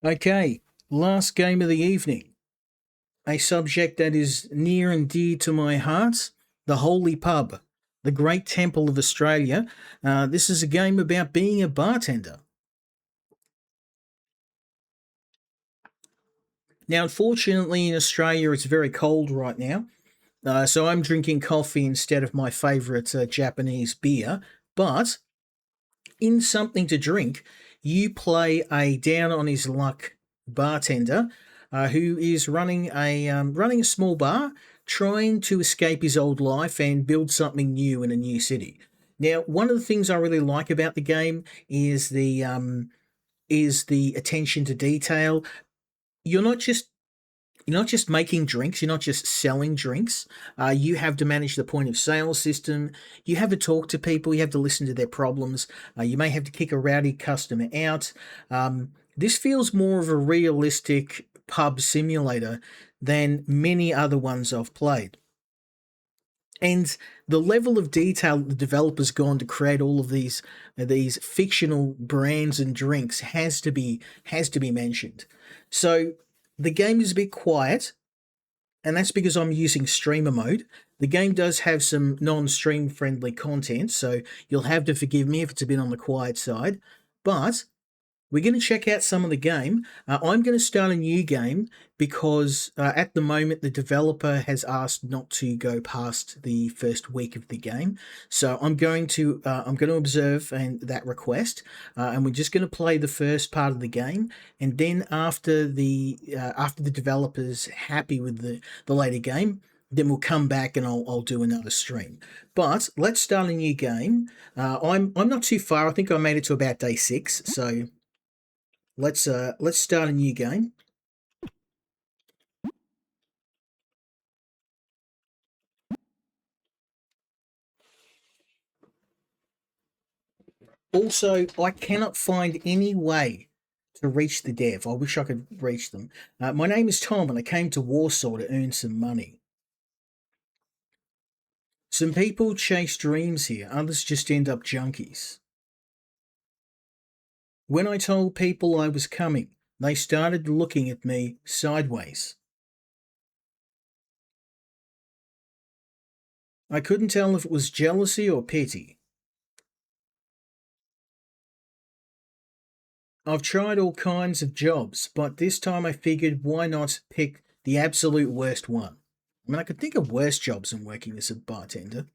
Okay, last game of the evening. A subject that is near and dear to my heart, the Holy Pub, the Great Temple of Australia. This is a game about being a bartender. Now, unfortunately, in Australia, it's very cold right now, so I'm drinking coffee instead of my favourite Japanese beer. But in something to drink, you play a down on his luck bartender who is running a small bar, trying to escape his old life and build something new in a new city. Now, one of the things I really like about the game is the attention to detail. You're not just you're not just making drinks, you're not just selling drinks. You have to manage the point of sale system. You have to talk to people, you have to listen to their problems. You may have to kick a rowdy customer out. This feels more of a realistic pub simulator than many other ones I've played. And the level of detail the developer's gone to create all of these fictional brands and drinks has to be mentioned. So the game is a bit quiet, and that's because I'm using streamer mode. The game does have some non-stream friendly content, so you'll have to forgive me if it's a bit on the quiet side. But we're going to check out some of the game. I'm going to start a new game because at the moment the developer has asked not to go past the first week of the game. So I'm going to observe and that request, and we're just going to play the first part of the game, and then after the developer's happy with the later game, then we'll come back and I'll do another stream. But let's start a new game. I'm not too far. I think I made it to about day 6. So let's start a new game. Also, I cannot find any way to reach the dev. I wish I could reach them. My name is Tom, and I came to Warsaw to earn some money. Some people chase dreams here, others just end up junkies. When I told people I was coming, they started looking at me sideways. I couldn't tell if it was jealousy or pity. I've tried all kinds of jobs, but this time I figured why not pick the absolute worst one? I mean, I could think of worse jobs than working as a bartender.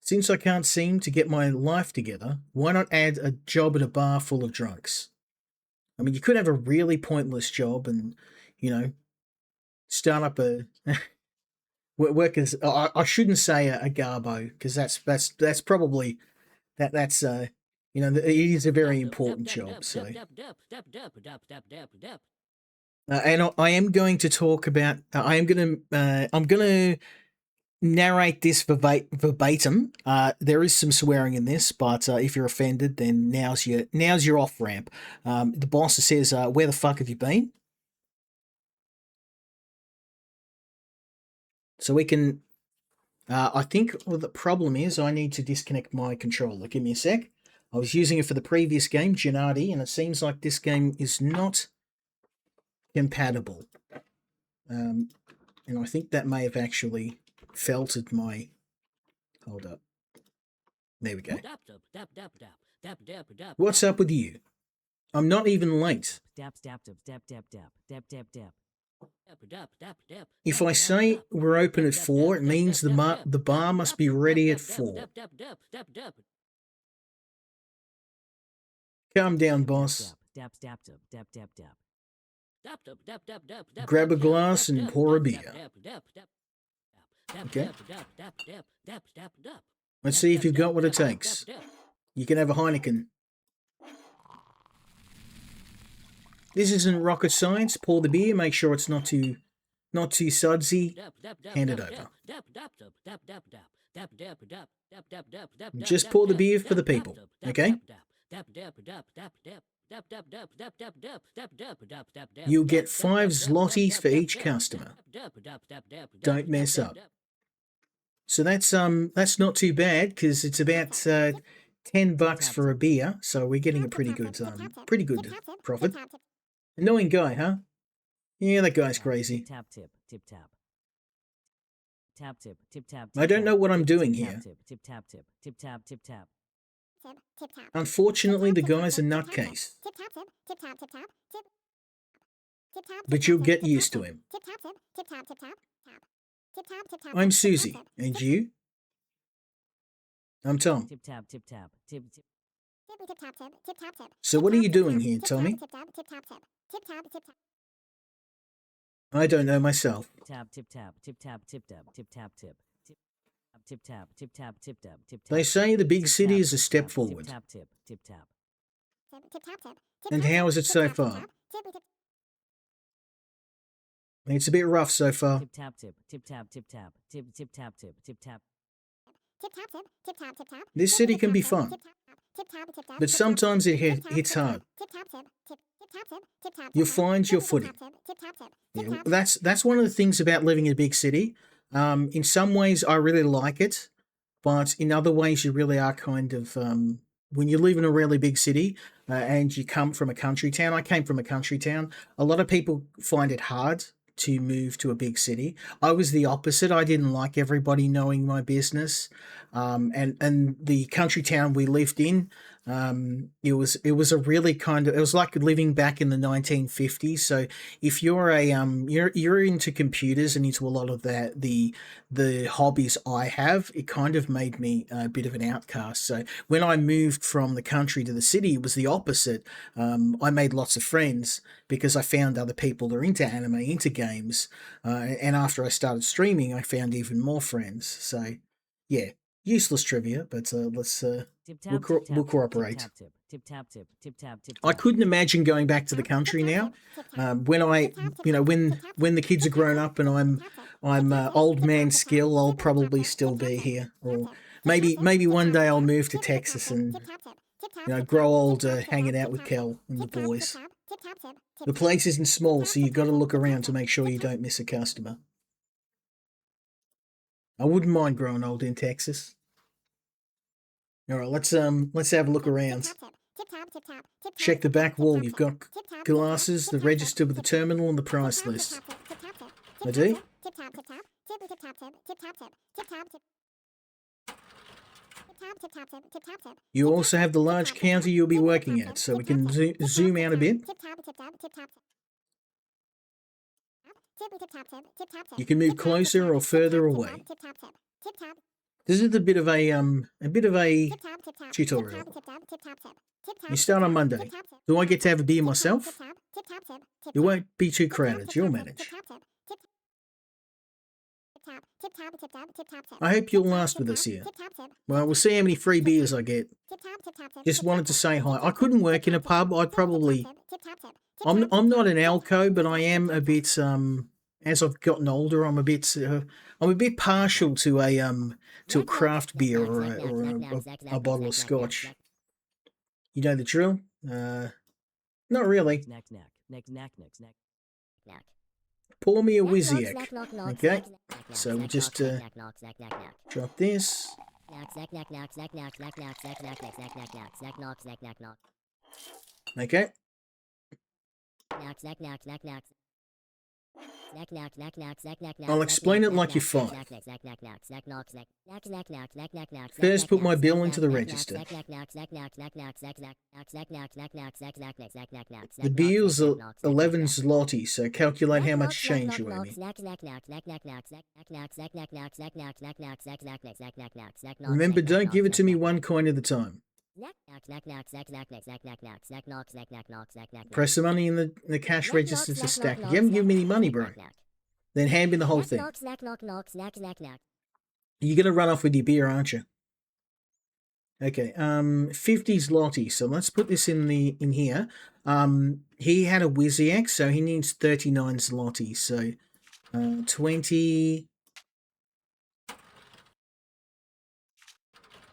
Since I can't seem to get my life together, why not add a job at a bar full of drunks? I mean, you could have a really pointless job and, you know, start up a work as I shouldn't say a garbo because that's probably it is a very important job. So, and I am going to talk about. I'm going to narrate this verbatim. There is some swearing in this, but if you're offended, then now's your off ramp. The boss says, "Where the fuck have you been?" So we can. I think the problem is I need to disconnect my controller. Give me a sec. I was using it for the previous game, Gennady, and it seems like this game is not compatible. And I think that may have actually felted my. Hold up. There we go. What's up with you? I'm not even late. If I say we're open at 4, it means the bar must be ready at 4. Calm down, boss. Grab a glass and pour a beer. Okay. Let's see if you've got what it takes. You can have a Heineken. This isn't rocket science. Pour the beer, make sure it's not too sudsy. Hand it over. Just pour the beer for the people, okay? You'll get 5 zlotys for each customer. Don't mess up. So that's not too bad because it's about $10 for a beer, so we're getting a pretty good profit. Annoying guy, huh? Yeah, that guy's crazy. Tap tip tip tap. Tap tip tip tap. I don't know what I'm doing here. Tip tap tip tip tap tip tap. Unfortunately, the guy's a nutcase. But you'll get used to him. I'm Susie, and you? I'm Tom. Tip tap tip tap tip tip. So what are you doing here, Tommy? I don't know myself. Tap tip tap tip tap tip tap tip tap tip tip tap tip tap tip tap tip tap. They say the big city is a step forward. Tap tip tip tap. And how is it so far? It's a bit rough so far. Tip tap tip tip tap tip tap tip tip tap tip tip tap. This city can be fun, but sometimes it hits hard. You'll find your footing. Yeah, that's one of the things about living in a big city. In some ways, I really like it, but in other ways, you really are kind of when you live in a really big city and you come from a country town. I came from a country town. A lot of people find it hard to move to a big city. I was the opposite. I didn't like everybody knowing my business, and the country town we lived in. It was a really it was like living back in the 1950s. So if you're you're into computers and into a lot of the hobbies I have, it kind of made me a bit of an outcast. So when I moved from the country to the city, it was the opposite. I made lots of friends because I found other people that are into anime, into games, and after I started streaming, I found even more friends. So yeah, useless trivia, but we'll cooperate. I couldn't imagine going back to the country now. When when the kids are grown up and I'm old man skill, I'll probably still be here, or maybe one day I'll move to Texas and grow old hanging out with Kel and the boys. The place isn't small, so you've got to look around to make sure you don't miss a customer. I wouldn't mind growing old in Texas. All right, let's have a look around. Check the back wall. You've got glasses, the register with the terminal, and the price list. I do. You also have the large counter you'll be working at, so we can zoom out a bit. You can move closer or further away. This is a bit of a tutorial. You start on Monday. Do I get to have a beer myself? It won't be too crowded. You'll manage. I hope you'll last with us here. Well, we'll see how many free beers I get. Just wanted to say hi. I couldn't work in a pub. I'm not an alco, but I am a bit as I've gotten older, I'm a bit partial to a craft beer or a bottle of scotch. You know the drill? Not really. Pour me a Wizziak. Okay, so we'll just drop this. Okay. I'll explain it like you're five. First, put my bill into the register. The bill's 11 zloty, so calculate how much change you owe me. Remember, don't give it to me one coin at a time. Press the money in the cash register to stack. You haven't given me any money, bro. Then hand me the whole thing. You're gonna run off with your beer, aren't you? Okay, 50 zloty. So let's put this in here. He had a Wizziak, so he needs 39 zloty. So 20,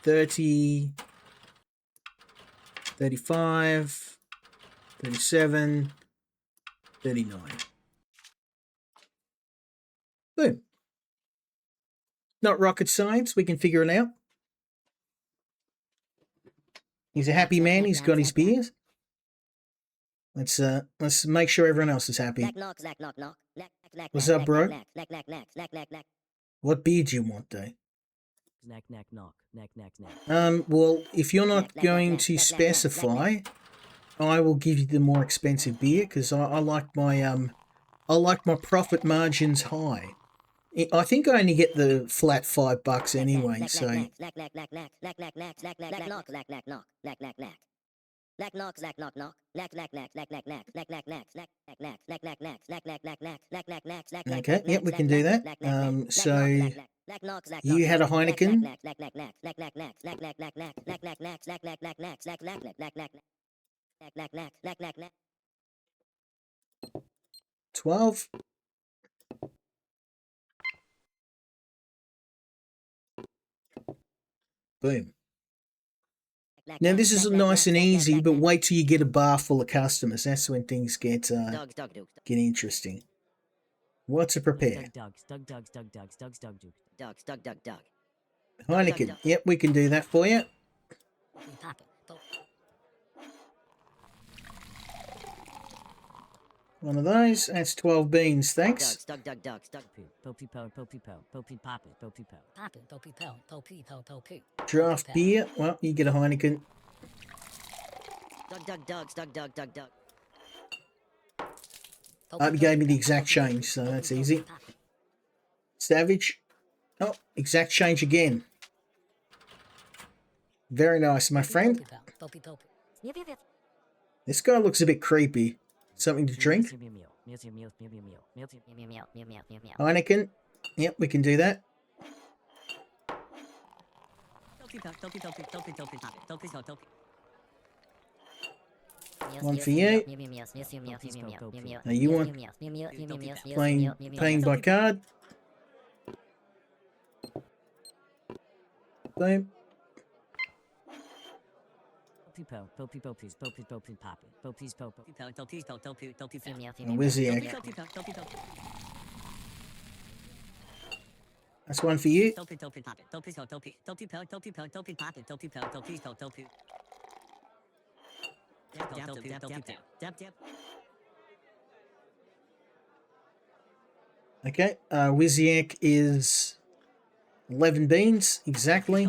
30, 35, 37, 39. Boom. Not rocket science, we can figure it out. He's a happy man. He's got his beers. Let's make sure everyone else is happy. What's up, bro? What beer do you want, though? Knack, knack, knock. Knack, knack, knack. Well, if you're not going to specify, I will give you the more expensive beer because I like my profit margins high. I think I only get the flat $5 anyway, so. Okay, yep, we can do that. So you had a Heineken. 12. Boom. Now this is nice and easy, but wait till you get a bar full of customers. That's when things get interesting. What to prepare? Heineken. Yep, we can do that for you. One of those. That's 12 beans. Thanks. Draft beer. Well, you get a Heineken. You gave me the exact change, so that's easy. Savage. Oh, exact change again. Very nice, my friend. This guy looks a bit creepy. Something to drink? Heineken. Yep, we can do that. One for you. Now you want paying by card. Boom. Wizziak. That's one for you. Okay, Wizziak is 11 beans, exactly.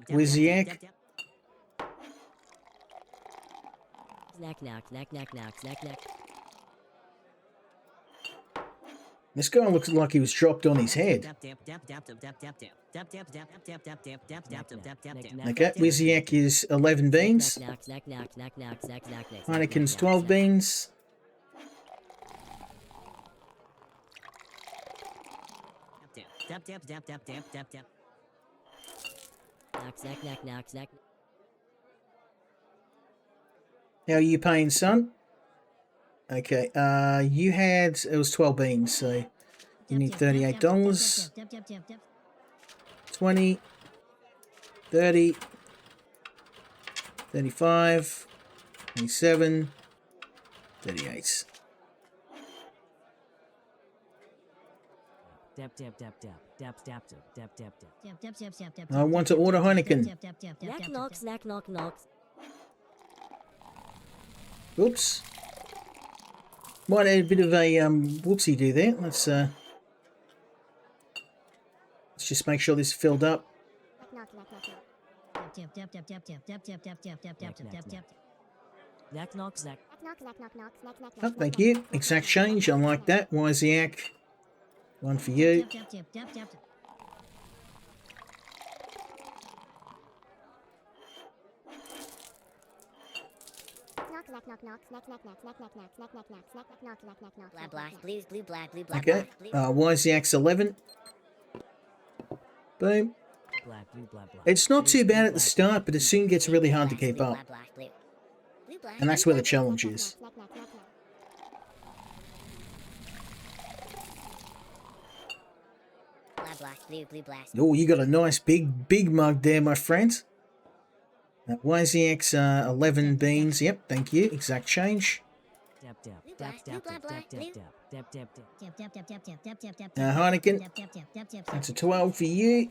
Wizziak. This guy looks like he was dropped on his head. Okay, Wizziak is 11 beans. Heineken's 12 beans. How are you paying, son? Okay, you had, it was 12 beans, so you need $38. 20, 30, 35, 27, 38. I want to order Heineken. Oops. Might add a bit of a whoopsie do there. Let's just make sure this is filled up. Oh, thank you. Exact change. I like that. Wizziak. One for you. Okay. Wizziak's 11. Boom. It's not too bad at the start, but it soon gets really hard to keep up. And that's where the challenge is. Oh, you got a nice big mug there, my friend. Wizziak's 11 beans. Yep, thank you. Exact change. Dab dab dab dab dab dab dab dab dab. Heineken, that's a 12 for you.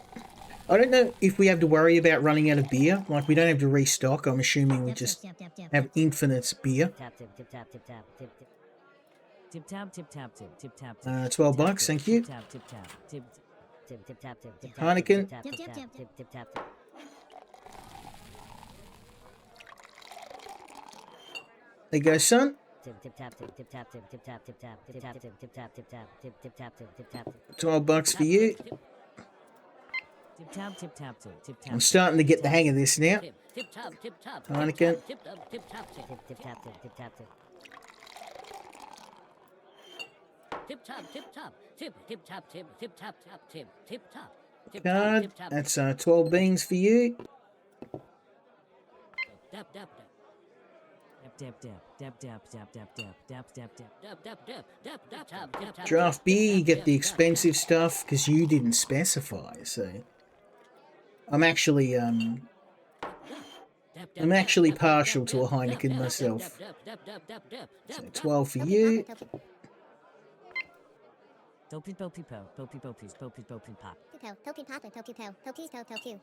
I don't know if we have to worry about running out of beer. Like, we don't have to restock. I'm assuming we just have infinite beer. Tap tip tip tap tip tap tip tip. Tip tap tip tap tip tip tap. $12, thank you. Tap tip tap tip tip tip tap tip tip. Heineken. Tap tip tap tip tip tap tip. There you go, son. Tip tip tap tip tip tap tip tip tap tip tap tip tap tip tip tap tip tap tip tip tap tip tip tap. $12 for you. Tip tap tip tap tip tip tap. I'm starting to get the hang of this now. Tip tap tip tap. Heineken. Tip tap tip tap tip tip tap tip tip tap tip. Tip tap tip tap tip tip tap tip tip tap tap tip tip tap. Card. That's 12 beans for you. Dab dab dab. Dab dab dab dab dab dab dab dab dab dab dab dab dab dab dab. Draft beer, you get the expensive stuff because you didn't specify. So I'm actually partial to a Heineken myself. So 12 for you. Dopey dopey po, dopey dopeys, dopey dopey pop. Dopey pop, dopey po, dopey po.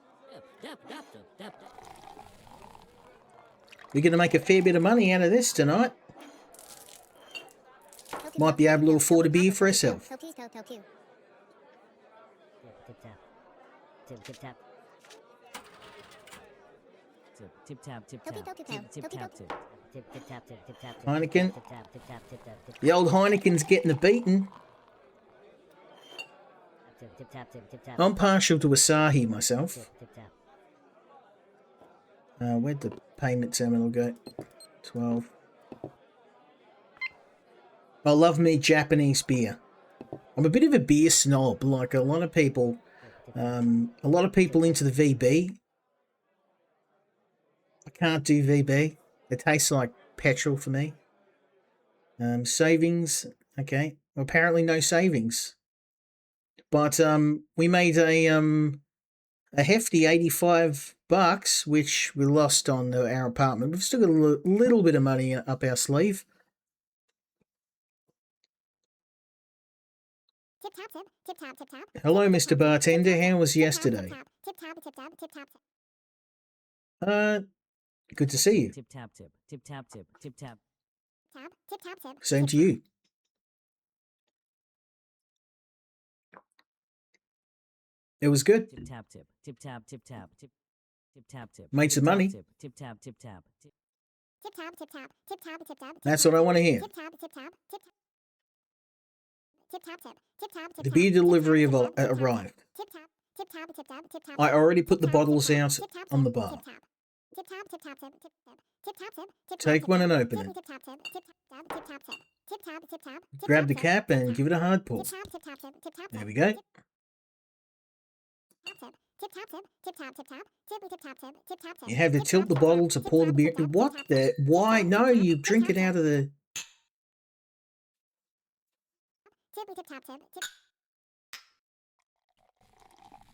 We're going to make a fair bit of money out of this tonight. Might be able to afford a beer for ourselves. Tip tap. Tip tip tap. Tip tap tip tap. Tip tap tip. Tip tap tip tap. Heineken. Tip tap tip tap tip tap. The old Heineken's getting a beating. Tip tap tip tap. I'm partial to Asahi myself. Tip tap. Where'd the payment terminal go? 12. I love me Japanese beer. I'm a bit of a beer snob, like a lot of people. A lot of people into the VB. I can't do VB. It tastes like petrol for me. Savings. Okay. Well, apparently no savings. But we made a hefty $85, which we lost on our apartment. We've still got a little bit of money up our sleeve. Hello, Mr. Bartender. How was yesterday? Good to see you. Tip tap tip. Tip tap tip. Tip tap. Same to you. It was good. Tip tap tip. Tip tap tip tap. Tip tip tap tip. Made some money. Tip tap tip tap. That's what I want to hear. The beer delivery arrived. I already put the bottles out on the bar. Take one and open it. Grab the cap and give it a hard pull. There we go. You have to tilt the bottle to pour the beer. What the? Why? No, you drink it out of the...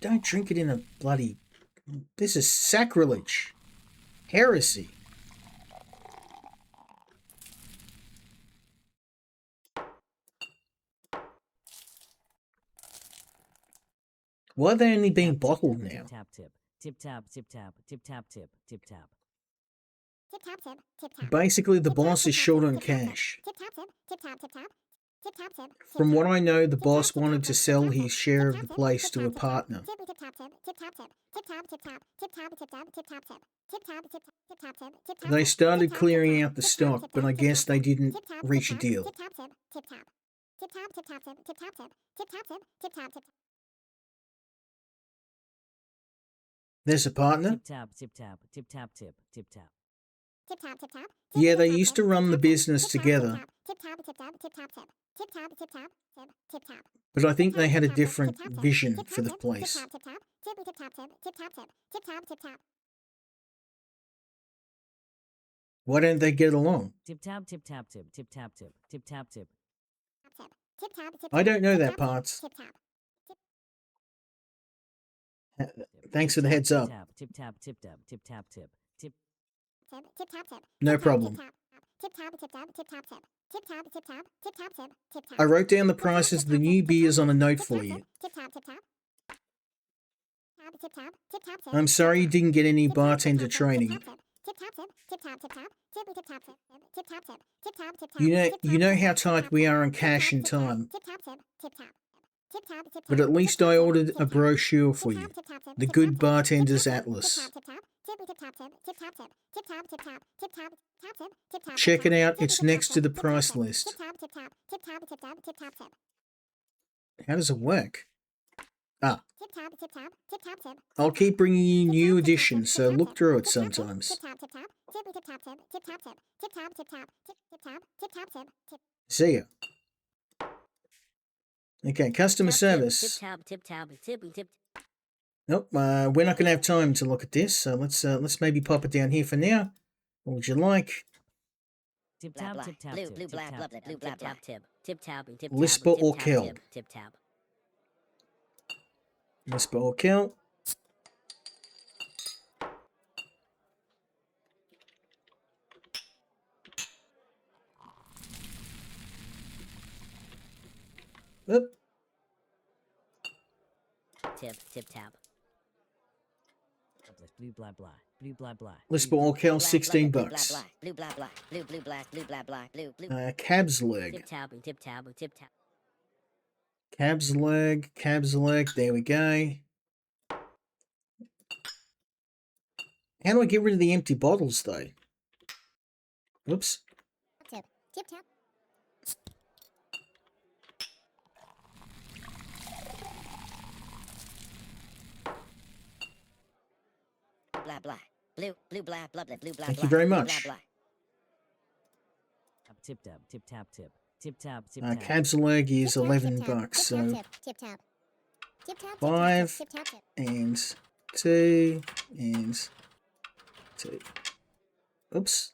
Don't drink it in a bloody... This is sacrilege. Heresy. Why are they only being bottled now? Tap tip. Tip tap tip tap. Tip tap tip. Tip tap. Basically, the boss is short on cash. From what I know, the boss wanted to sell his share of the place to a partner. They started clearing out the stock, but I guess they didn't reach a deal. There's a partner? Tip tap tip tap. Tip tap tip. Tip tap. Yeah, they used to run the business together. But I think they had a different vision for the place. Why don't they get along? Tip tap tip tap tip. Tip tap tip. Tip tap tip. I don't know that part. Thanks for the heads up. Tip tap tip tap. Tip tap tip. Tip. No problem. Tip tap, tip tap, tip tap, tip, tip tap. I wrote down the prices of the new beers on a note for you. Tip tap, tip tap. Tip tap, tip tap, tip. I'm sorry you didn't get any bartender training. Tip tap, tip, tip tap, tip tap, tip tap, tip tap, tip tap, tip tap, tip tap. You know how tight we are on cash and time. Tip tap, tip, tip tap. Tip tap, tip But tap. at least I ordered a brochure for you. The Good Bartender's Atlas. Check it out, it's next to the price list. How does it work? Ah, I'll keep bringing you new editions, so look through it sometimes. See ya. Okay, customer service. Nope, we're not going to have time to look at this, so let's maybe pop it down here for now. What would you like? Tip tap, tip tap, tip tip tap, blue tip tap, tip tip tap, tip tap, Lisper or Kel? tip tap. Lisper or Kel? Oop. Tip tap. Blue blah blah, blue blah blah. Lisper or Kel, 16 bucks. Blue blah blah, blue black, blue blah blah, blue. Cab's leg. Tip tap, tip tap, tip tap. Cab's leg, there we go. How do I get rid of the empty bottles, though? Whoops. Tip tap. Blah blah, blue blah blah blah, blue blah. Thank you very much. Tip tap, tip tap, tip tip tap, tip tap. Cab's leg is 11 bucks, so Tip tap. Tip tap. 5 Tip tap. and 2 and 2. Oops.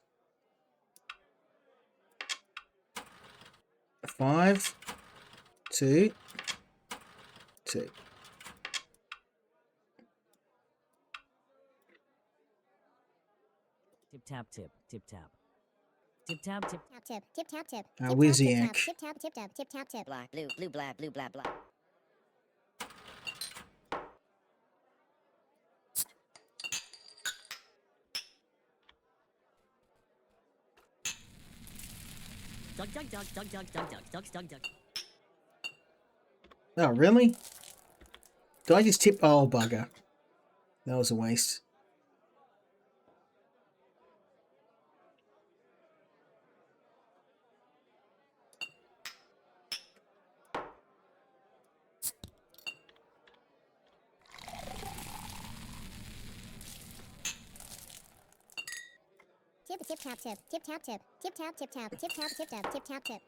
5, 2, 2. Tip tap, tip tap. Tip tap, tip Tip tap, tip. Wizziac. Tip tap, tip tap, tip tap, tip. blah, blue blah, blue blah blah. Duck. Oh, really? Did I just tip? Oh, bugger. That was a waste. Tip tap, tip. Tip tap, tip. Tip tap, tip tap. Tip tap, tip tap. Tip tap, tip.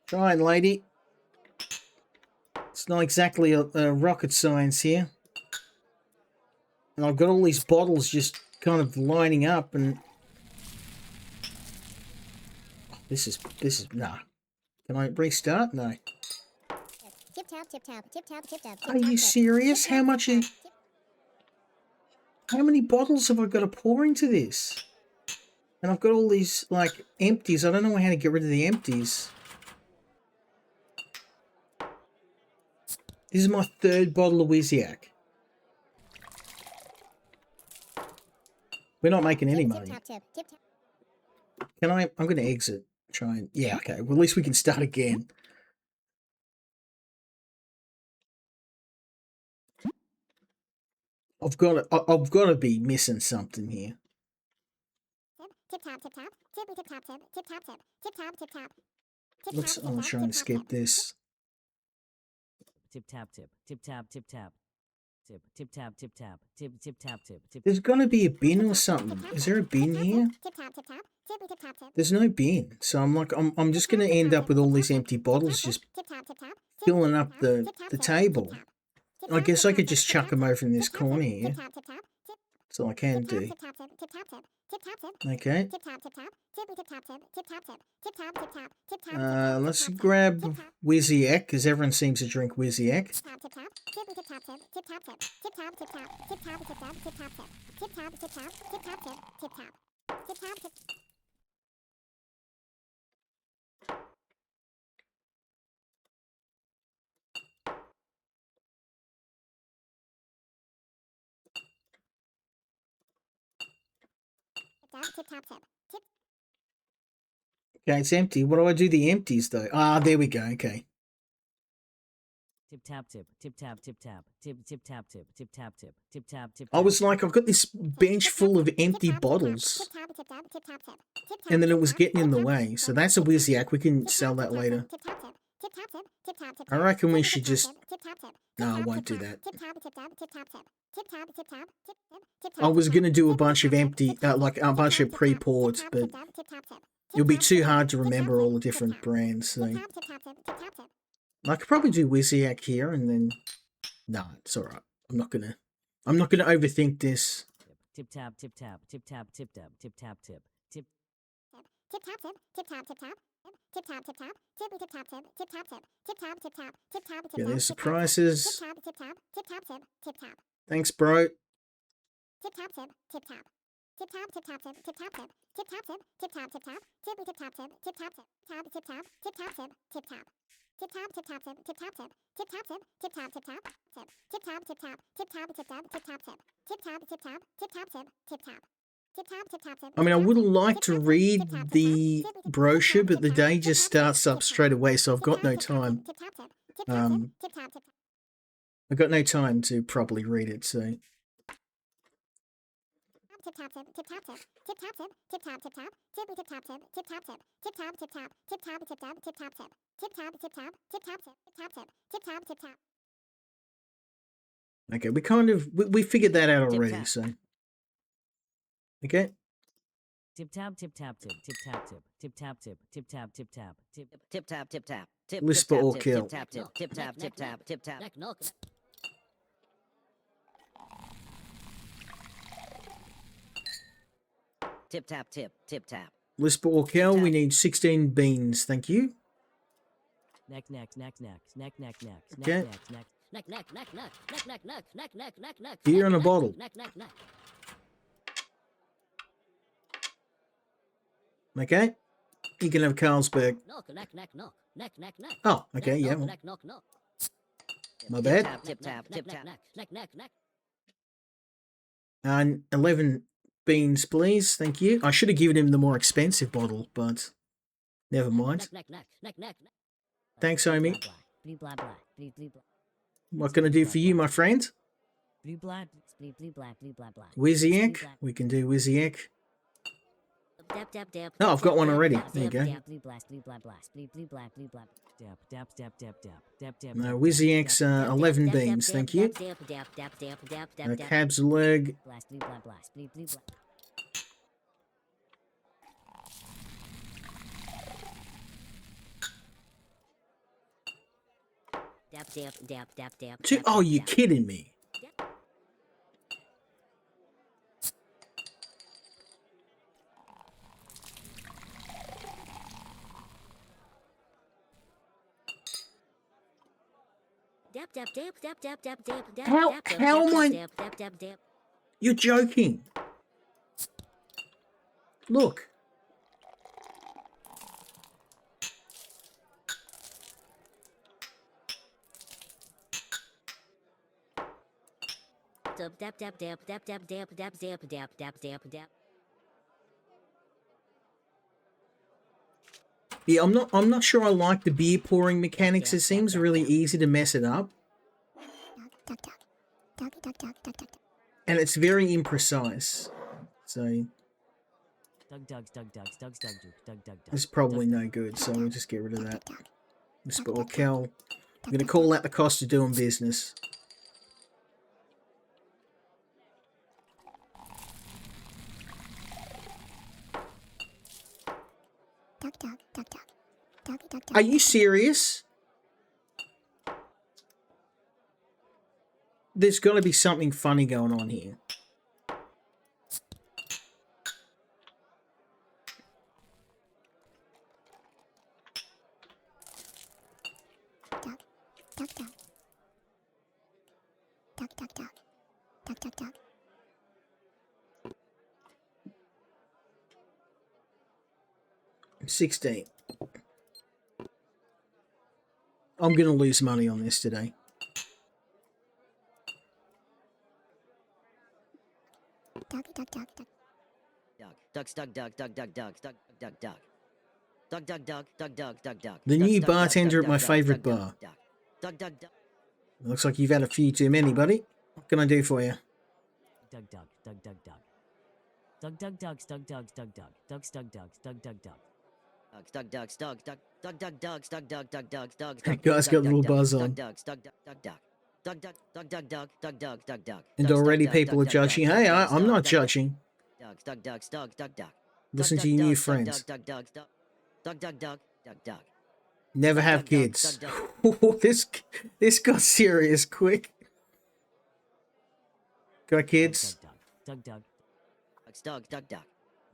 Trying, lady. It's not exactly a rocket science here. And I've got all these bottles just kind of lining up, and this is nah. Can I restart? No. Tip tap, tip tap. Tip tap, tip tap. Are you serious? How many bottles have I got to pour into this? And I've got all these like empties. I don't know how to get rid of the empties. This is my 3rd bottle of Wizziac. We're not making any money. Can I? I'm going to exit. Try and yeah. Okay. Well, at least we can start again. I've got to be missing something here. I'll try and skip this. Tip tap, tip tap, tip tap. Tip tap, tip tap, tip tap, tip. There's got to be a bin or something. Is there a bin here? There's no bin, so I'm just going to end up with all these empty bottles just filling up the table. I guess I could just chuck them over in this corner here. That's all I can do. Okay. Let's grab Wizziac, because everyone seems to drink Wizziac. tip tap tip tip Okay, it's empty. What do I do the empties though? Ah, there we go. Okay. Tip tap tip tip tap tip tap tip tip tap tip tip tap tip tip tap tip. I was like, I've got this bench full of empty bottles, and then it was getting in the way. So that's a Wizziac. We can sell that later. I reckon we should just. No, I won't do that. I was gonna do a bunch of empty, like a bunch of pre-poured, but it'll be too hard to remember all the different brands. So I could probably do Wizziac here, and then. Nah, it's all right. I'm not gonna overthink this. Tip tap tip tap tip tap tip tap tip tap tip tip. Tip tap tip tip tap tip tap tip tap tip tap tip tip tap tip tip tap tip tip tap tip tap tip tap tip Yeah, tap there's the tip tap prices. tip tap tip tap tip tap tip tip tap Thanks, bro. tip tap tip tip tap tip tap tip tap tip tip tap tip tip tap tip tip tap tip tap tip tip tap tip tip tap tip tab tip tap tip tap tip tip tap tip tap tip tap tip tip tap tip tip tap tip tip tap tip tap tip tip tap tip tap tip tap tip tap tip tap tip tip tap tip tap tip tap tip tip tap. I mean, I would like to read the brochure, but the day just starts up straight away, so I've got no time. I've got no time to properly read it, so. Okay, we figured that out already, so. Okay. Tip tap tip tap tip tip tap tip tip tap tip tip tap tip tap tip Tip tap tip tap tip Whisper or kill. tip tap tip tip tap tip tap tip tap. Tip tap tip tip tap. Whisper or kill, we need 16 beans, thank you. Neck neck neck neck neck neck neck Okay. neck neck neck neck neck neck neck neck neck neck neck neck neck. Beer in a bottle. Neck neck neck. Okay. You can have Carlsberg. Knock neck neck knock neck neck neck. Oh, okay, yeah. Neck knock knock. My bad. Tip tap tip tap. Neck neck neck. And 11 beans, please. Thank you. I should have given him the more expensive bottle, but never mind. Neck neck neck neck. Thanks, Omi. Blue blah blah. Blue blue blah. What can I do for you, my friend? Blue blah blue blue blah blue blah blah. Wizziac. We can do Wizziac. Dap dap dap. Oh, I've got one already. There you go. Blue blast blue blah blast blue blue blah blue blah. Dap dap dap dap dap dap dap. No, Wizziac's 11 beans, thank you. Cab's leg. Blast blue blah blast blue blue blah. Dap dap dap dap dap. Oh, you kidding me? How am I? You're joking. Look. Yeah, I'm not sure I like the beer pouring mechanics. It seems really easy to mess it up. And it's very imprecise. So it's probably no good, so we'll just get rid of that. Whisper or Cal. I'm gonna call that the cost of doing business. Are you serious? There's got to be something funny going on here. I'm 16. I'm going to lose money on this today. Duck duck, duck, duck, duck, duck, duck, duck, duck, duck. Duck, duck, duck, duck, duck, duck, duck. The new bartender at my favourite bar. Duck, duck, duck. Looks like you've had a few too many, buddy. What can I do for you? Duck, duck, duck, duck, duck. Duck, duck, ducks, duck, ducks, duck, duck. Ducks, duck, ducks, duck, duck, duck. Duck, ducks, duck, duck, duck, duck, ducks, duck, duck, duck, ducks, ducks, That guy's got a little buzz on. duck, duck, duck, duck. Duck, duck, duck, duck, duck, duck, duck, duck, duck. And already people are judging. Hey, I'm not judging. Duck, duck, ducks, duck, duck, duck. Listen to your new friends. Duck, duck, duck, duck, duck, duck, duck, duck. Never have kids. This got serious quick. Got kids? Duck, duck. Duck, duck, duck.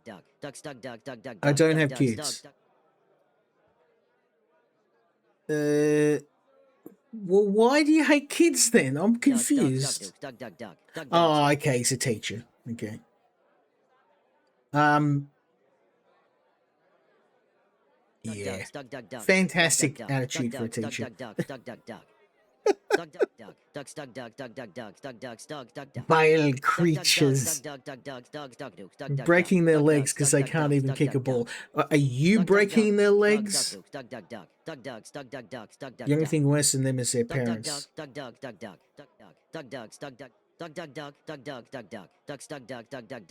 Duck, duck, duck, duck, duck, duck. I don't have kids. Well, why do you hate kids then? I'm confused. Oh, okay, he's a teacher. Okay. Yeah. Fantastic attitude for a teacher. Vile creatures. Breaking their legs because they can't even kick a ball. Are you breaking their legs? The only thing worse than them is their parents.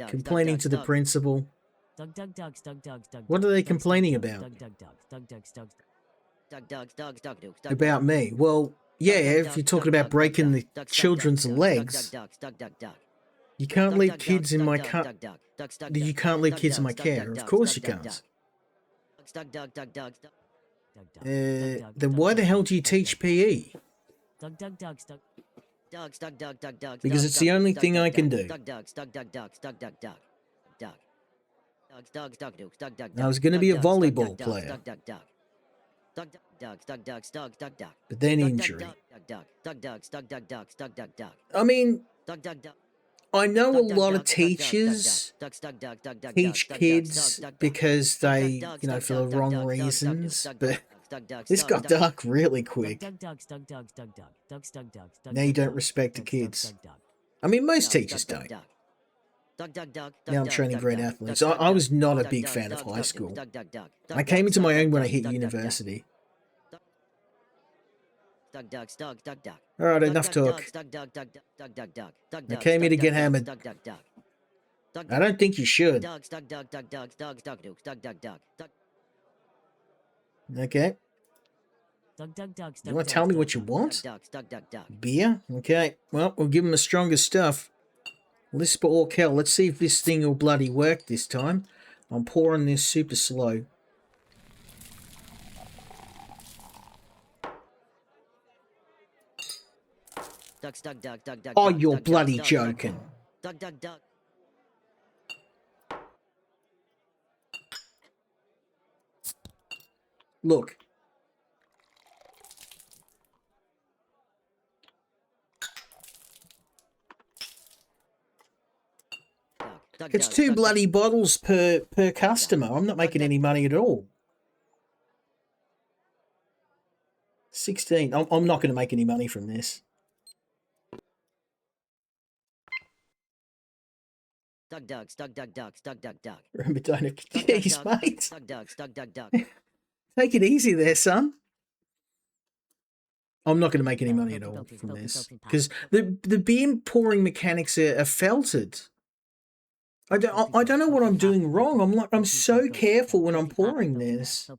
Complaining to the principal. What are they complaining about? About me? Well, yeah, if you're talking about breaking the children's legs, you can't leave kids in my car. You can't leave kids in my care. Of course you can't. Then why the hell do you teach PE? Because it's the only thing I can do. I was going to be a volleyball player, but then injury. I mean, I know a lot of teachers teach kids because they, for the wrong reasons, but this got dark really quick. Now you don't respect the kids. I mean, most teachers don't. Now I'm training great athletes. I was not a big fan of high school. I came into my own when I hit university. Alright, enough talk. I came here to get hammered. I don't think you should. Okay. You want to tell me what you want? Beer? Okay. Well, we'll give him the strongest stuff. Lisp or Kel. Let's see if this thing will bloody work this time. I'm pouring this super slow. Oh, you're bloody joking. Look. It's 2 bloody bottles per customer. I'm not making any money at all. 16. I'm not going to make any money from this. Remember, don't have... Jeez, mate. Take it easy there, son. I'm not going to make any money at all from this. Because the beer pouring mechanics are felted. I don't know what I'm doing wrong. I'm so careful when I'm pouring this.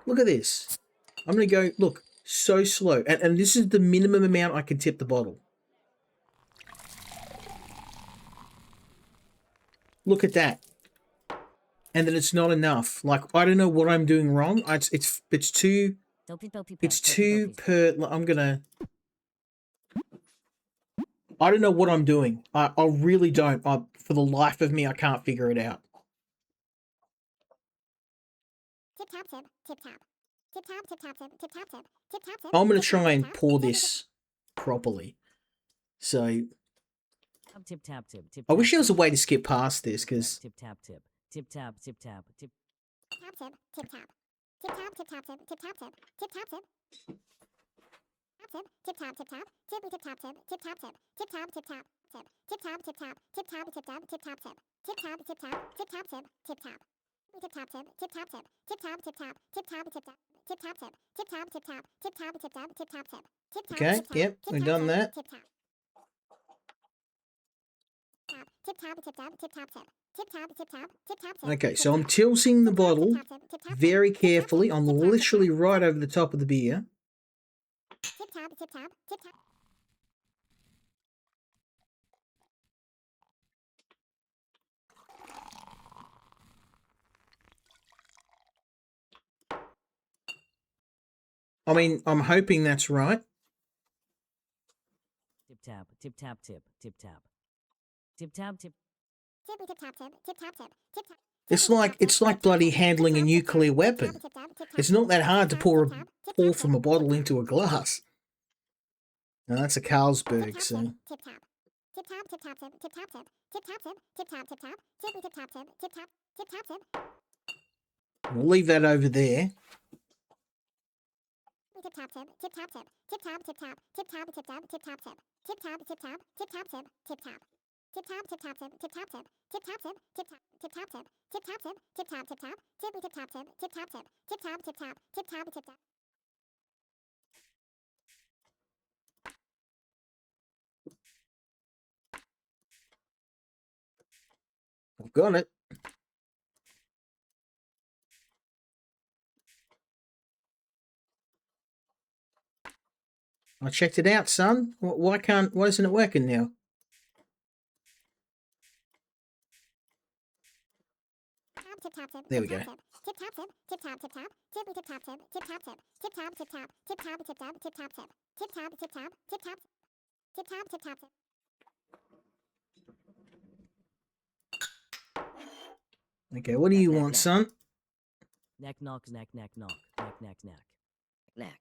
Look at this. I'm going to go, look, so slow. And this is the minimum amount I can tip the bottle. Look at that. And then it's not enough. Like, I don't know what I'm doing wrong. It's too per... I'm going to... I don't know what I'm doing. I really don't. For the life of me, I can't figure it out. Tip tap tip tip tap. Tip tap tip tap tip tip tap tip tip tap tip. I'm going to try and pour this properly. So Tip tap tip tip. I wish there was a way to skip past this because tip tap tip tip tap tip tap tip tap tip tip tap tip tap tip tap tip tip tap tip tip tap tip. Tip tap tip tap tip tap tip tap tip tip tap tip tip tap tip tip tap tip top tip top tip top tip top tip top tip tip top tip top tip top tip tip top tip top tip tip top tip tip top tip top tip top tip top tip top tip tip top tip top tip top tip top tip top tip tip top Okay, tip top yep, tip we've top done tip that. tip top tip top tip top tip top tip tip top tip top tip top tip Okay, so I'm tilting the bottle very carefully. I'm literally right over the top of the beer. tip top tip top tip top I mean, I'm hoping that's right. Tip tap, tip tap tip, tip tap. Tip tap tip. tip tip top tip tip top tip tip top It's like bloody handling a nuclear weapon. It's not that hard to pour from a bottle into a glass. Now that's a Carlsberg, so tip top tip top tip top tip tip top tip tip top tip tip top tip top tip top tip tip top tip top tip we'll leave that over there. tip top tip tip top tip tip top tip top tip top tip top tip top tip tip top tip top tip top tip tip top tip top tip top tip tip top tip tip top tip tip top tip top tip tip top tip tip top tip top tip top tip tip top tip tip top tip top tip top tip top I've got it. I checked it out, son. Why isn't it working now? tip top tip There we go. tip top tip tip top tip top tip top tip tip top tip tip top tip top tip top tip top tip top tip tip top tip top tip top tip top tip top tip Okay, what do you Knack, want, knack. son? Knack knock, knack knack knock, knack knack knack. Knack.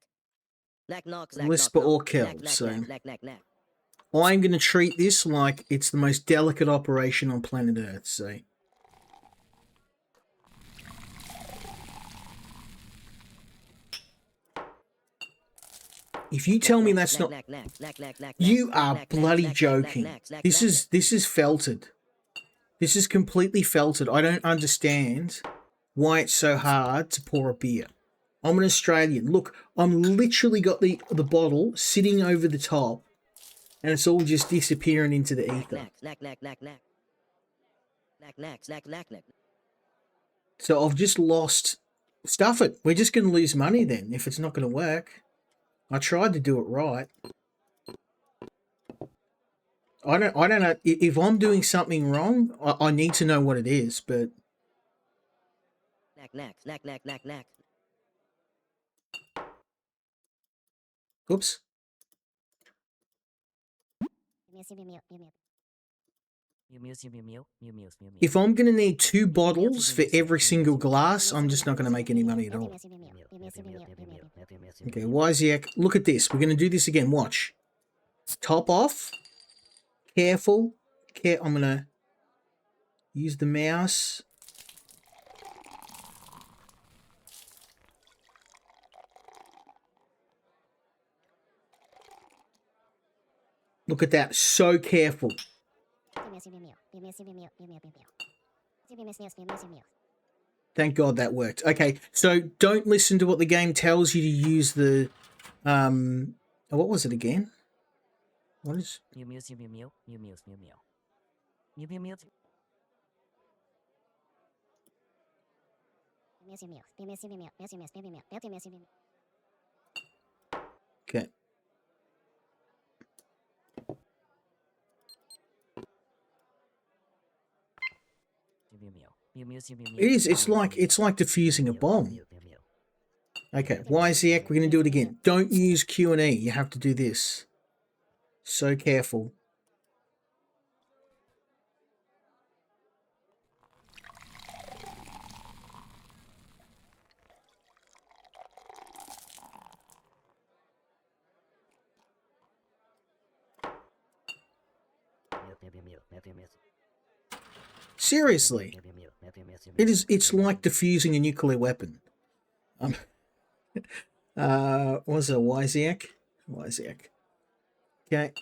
Knack knock, knack Whisper knock, or knock. kill, Knack, knack, so knack, knack, knack, knack. I'm going to treat this like it's the most delicate operation on planet Earth, so... If you tell me that's not... Knack, knack, knack, knack, knack, You knack, are knack, bloody knack, knack, joking. knack, knack, This knack, is felted. This is completely felted. I don't understand why it's so hard to pour a beer. I'm an Australian. Look, I'm literally got the bottle sitting over the top, and it's all just disappearing into the ether. knack, knack, knack, knack, knack. Knack, knack, knack, knack, knack. So I've just lost... Stuff it. We're just going to lose money then if it's not going to work. I tried to do it right. I don't know if I'm doing something wrong. I need to know what it is, but Knack, knack, knack, knack, knack, knack. oops. If I'm going to need 2 bottles for every single glass, I'm just not going to make any money at all. Okay, Wysiak, look at this. We're going to do this again. Watch. Top off. Careful. I'm going to use the mouse. Look at that. So careful. Thank God that worked. Okay, so don't listen to what the game tells you to use the... what was it again? What is... Okay. It is. It's like defusing a bomb. Okay, Wysiak, we're going to do it again. Don't use Q&E. You have to do this. So careful. Seriously. It's like defusing a nuclear weapon. What was it, Wysiak? Wysiak. Okay.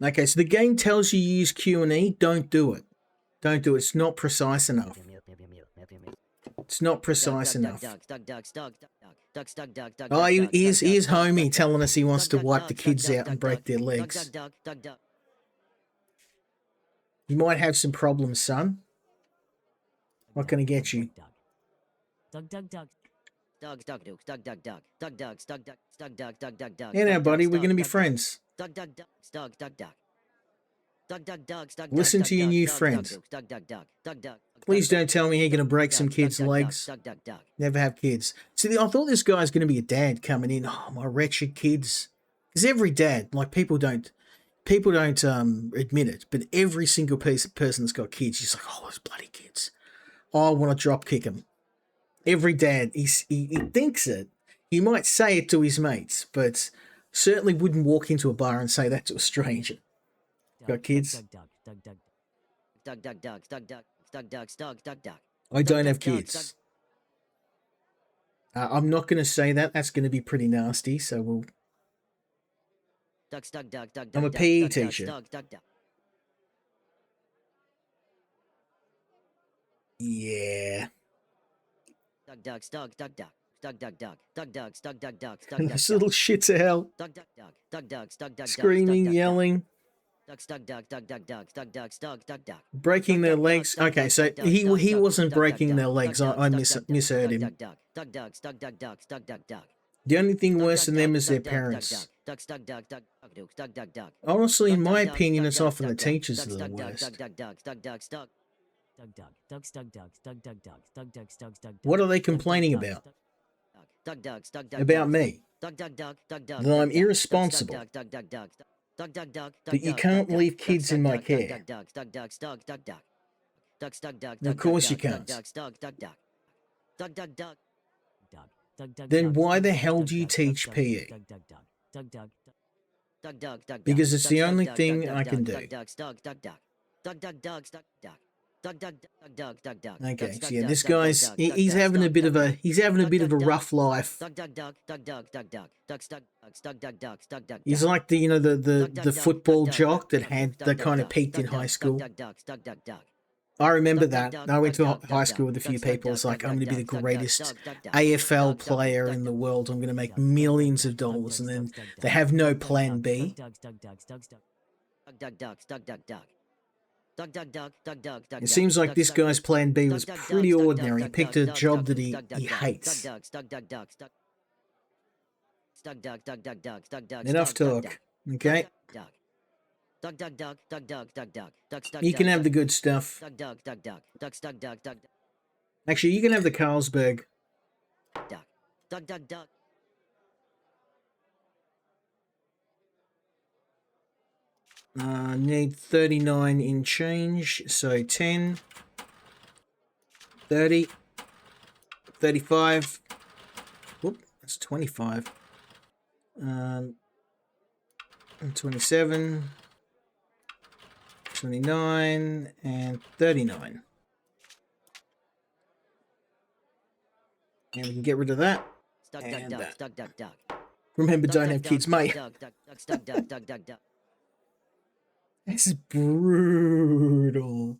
Okay, so the game tells you use Q and E. Don't do it. Don't do it. It's not precise enough. It's not precise enough. Oh, here's Homie telling us he wants to wipe the kids out and break their legs. You might have some problems, son. What can I get you? Dug, dug, dug. Dogs, dog, dukes, dug, dug, dug, dug, dogs, dug, dug, dug, dug, dug, dug, dug. Yeah, now, buddy, we're going to be friends. Dug, dug, dogs, dog, dug, dug. Dug, dug, dogs, dug, Listen dug, to your dug, new dog, friends. dug, dukes, dug, dug, dug, dug, dug. Please don't tell me you're going to break some kids' legs. Dug, dug, dug. Never have kids. See, I thought this guy's going to be a dad coming in. Oh, my wretched kids. Because every dad, like people don't admit it, but every single person that's got kids, he's like, oh, those bloody kids. Oh, I want to drop kick them. Every dad, he thinks it. He might say it to his mates, but certainly wouldn't walk into a bar and say that to a stranger. Got kids? Dug, dug, dug, Dug, dug, dogs, dug, dug, dug, dogs, dog, dug, dug. I don't have kids. I'm not going to say that. That's going to be pretty nasty, so we'll... Ducks, dug, dug, dug, I'm a dug, PE dug, dogs, teacher. dog, dug, dug. Yeah. Dug, dogs, dog, dug, dug. Dug, dug, dug. Dug, dogs, dug, dug, dogs, dug, dug, This dug. little shit to hell. Dug, dug, dug. Dug, dogs, dug, dug, dogs, Screaming, dug, dug, dug. yelling, Ducks, dug, dug, dug, dug, dogs, dug, dogs, dog, dug, dug. breaking their legs. Okay, so he wasn't breaking their legs. I misheard him. Dug, dug, dogs, dug, dug, dogs, dug, dug, dug. The only thing worse than them is their parents. Ducks, dug, dug, dug, dug, dukes, dug, dug, dug. Honestly, in Dug, my dug, opinion, dug, it's dug, often the dug, dug. teachers Ducks, that are the dug, dug, worst. dug, dug, dogs, dug, dogs, dug. dug, dug. Ducks, dug, dogs, dug, dug, dogs, dug, ducks, dogs, dug, What are they dug, dug, complaining dogs, about? Dug, dogs, dug, dug, About dogs. me. Dug, dug, dug, dug, dug, That I'm dug, dug. irresponsible. Dug, dug, dug, dug, dug. Dug, dug, dug, That dug, you dug, can't dug, leave dug, kids in dug, my dug, care. dug, dogs, dug, dogs, dog, dug, dug. Ducks, dug, dug, Of dug, course you dug, can't. dogs, dog, dug, dug. Dug, dug, dug. dug, dug, dug, Then dogs, why dug, the dogs, hell dug, do you dogs, teach dug, PE? Dug, dug, dug, dug, dug, dug. Dug, dug, dug, Because dug. it's the Ducks, only dug, dug, thing dug, I dug, can dug, do. dogs, dog, dug, dug. Dug, dug, dogs, dug, dug. Dug, dug, dug, dug, dug. Okay, Ducks, so dug, yeah, dug, this dug, dug, guy's dug, he's dug, having a dog, bit of dug, a dug. he's having a Dug, bit of a dug, dug. rough life. Dug, dug, dug, dug, dug, dug, dug. Ducks, dug, dogs, dug, dug, dogs, dug, dug, He's dug. like the Dug, dug, the dug, football dug, dug, jock that dug, had dug, that dug, kind of dug, peaked in dug, high dogs, school. dug, dogs, dug, dug, dug. I remember Dug, that. dug, I went dug, to dug, high dug, school with a few ducks, dug, people. dug, It's like, dug, I'm going to be the dug, dug, greatest dog, dug, dug. AFL Dug, dug, player dug, in the dug, world. I'm going to make Dug, dug, millions dug, of dug, dollars. And dogs, then dogs, dug, they dug. have no Dug, dug, plan dogs, B. Dogs, dug, dogs, dogs, dug. dug, dug, dogs, dug, dug, dug. Dug, dug, dug, dug, dug, dug, It dug. seems like Ducks, this dug, guy's plan B was dug, dug, pretty dogs, dug, ordinary. He dug, picked dug, a dogs, job dug, that he dug, dug, he dug. hates. Dug, dogs, dug, dug, dogs, dug. Dug, dug, dug, dug, dogs, dug, dogs, Enough dug, dug, talk. dug. Okay, Dug. Dug, dug, dug, dug, dug, dug, dug. Ducks, dug, you can dug, have the dug. good stuff. Dug, dug, dug, dug. Ducks, dug, dug, dug, Actually, you can have the Carlsberg. dug. Dug, dug, dug. Need 39 in change, so 10, 30, 35. Whoop, that's 25. And 27, 29, and 39. And we can get rid of that. Dug, dug, And dug, that. dug, dug, dug. Remember, Dug, don't dug, have dug, kids, dug, mate. dug, dug, ducks, dug, dug, dug, dug, dug. This is brutal.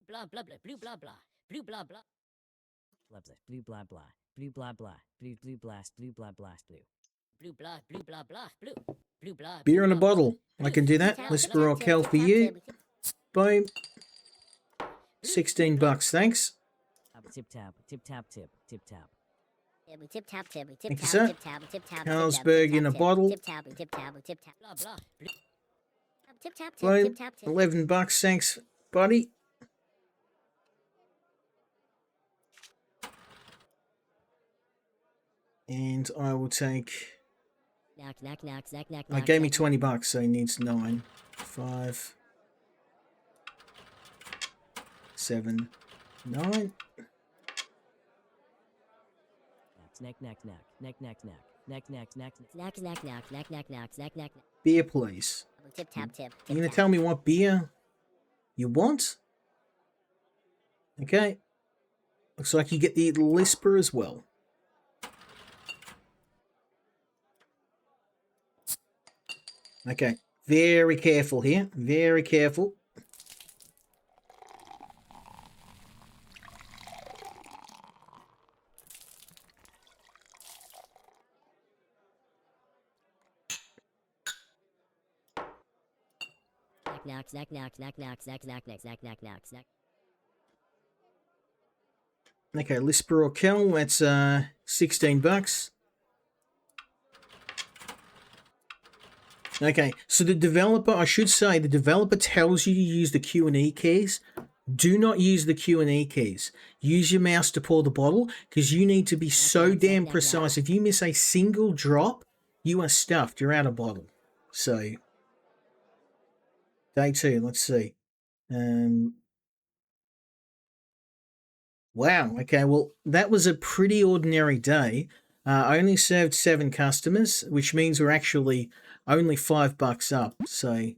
Blah, blah, blah, blue, blah, blah. Blue, blah, blah. Blah, blah, blue, blah, blah. Blue, blah, blah. Blue, blue, blast, blue, blah, blast, blue. Blue, blah, blue, blah, blah, blue. Blue, blah. Beer in a blue, blah, bottle. I can do that. Tap, Whisper or tap, Kel tap, for tap, you. tap, Boom. 16 bucks, thanks. Tip, tap, tip, tap, tip, tip, tap. Tip tap tip tip Thank you, tap sir. tip tap tip tap Carlsberg in a bottle. tip tap tip tap tip tap Blah, blah. Blue. tip tap tip Boom. tip tap tip 11 bucks, thanks, buddy. And I will take... knock knock knock knock knock. I gave me 20 bucks, so he needs 9. 5, 7, 9. Knack, knack, knack, knack, knack, knack, knack, knack, knack, Knack knack. knack knack knack knack knack knack knack. Beer, please. Tip tap tip. You gonna tell me what beer you want? Okay. Looks like you get the Lisper as well. Okay. Very careful here. Very careful. Knack, knack, knack, knack, knack, knack, knack, knack, knack, knack, knack, knack. Okay, Lisper or Kel, that's $16. Okay, so the developer, I should say, the developer tells you to use the Q&E keys. Do not use the Q&E keys. Use your mouse to pour the bottle because you need to be so damn precise. If you miss a single drop, you are stuffed. You're out of bottle. So, day 2, let's see. Wow, okay, well, that was a pretty ordinary day. I only served 7 customers, which means we're actually only $5 up. So,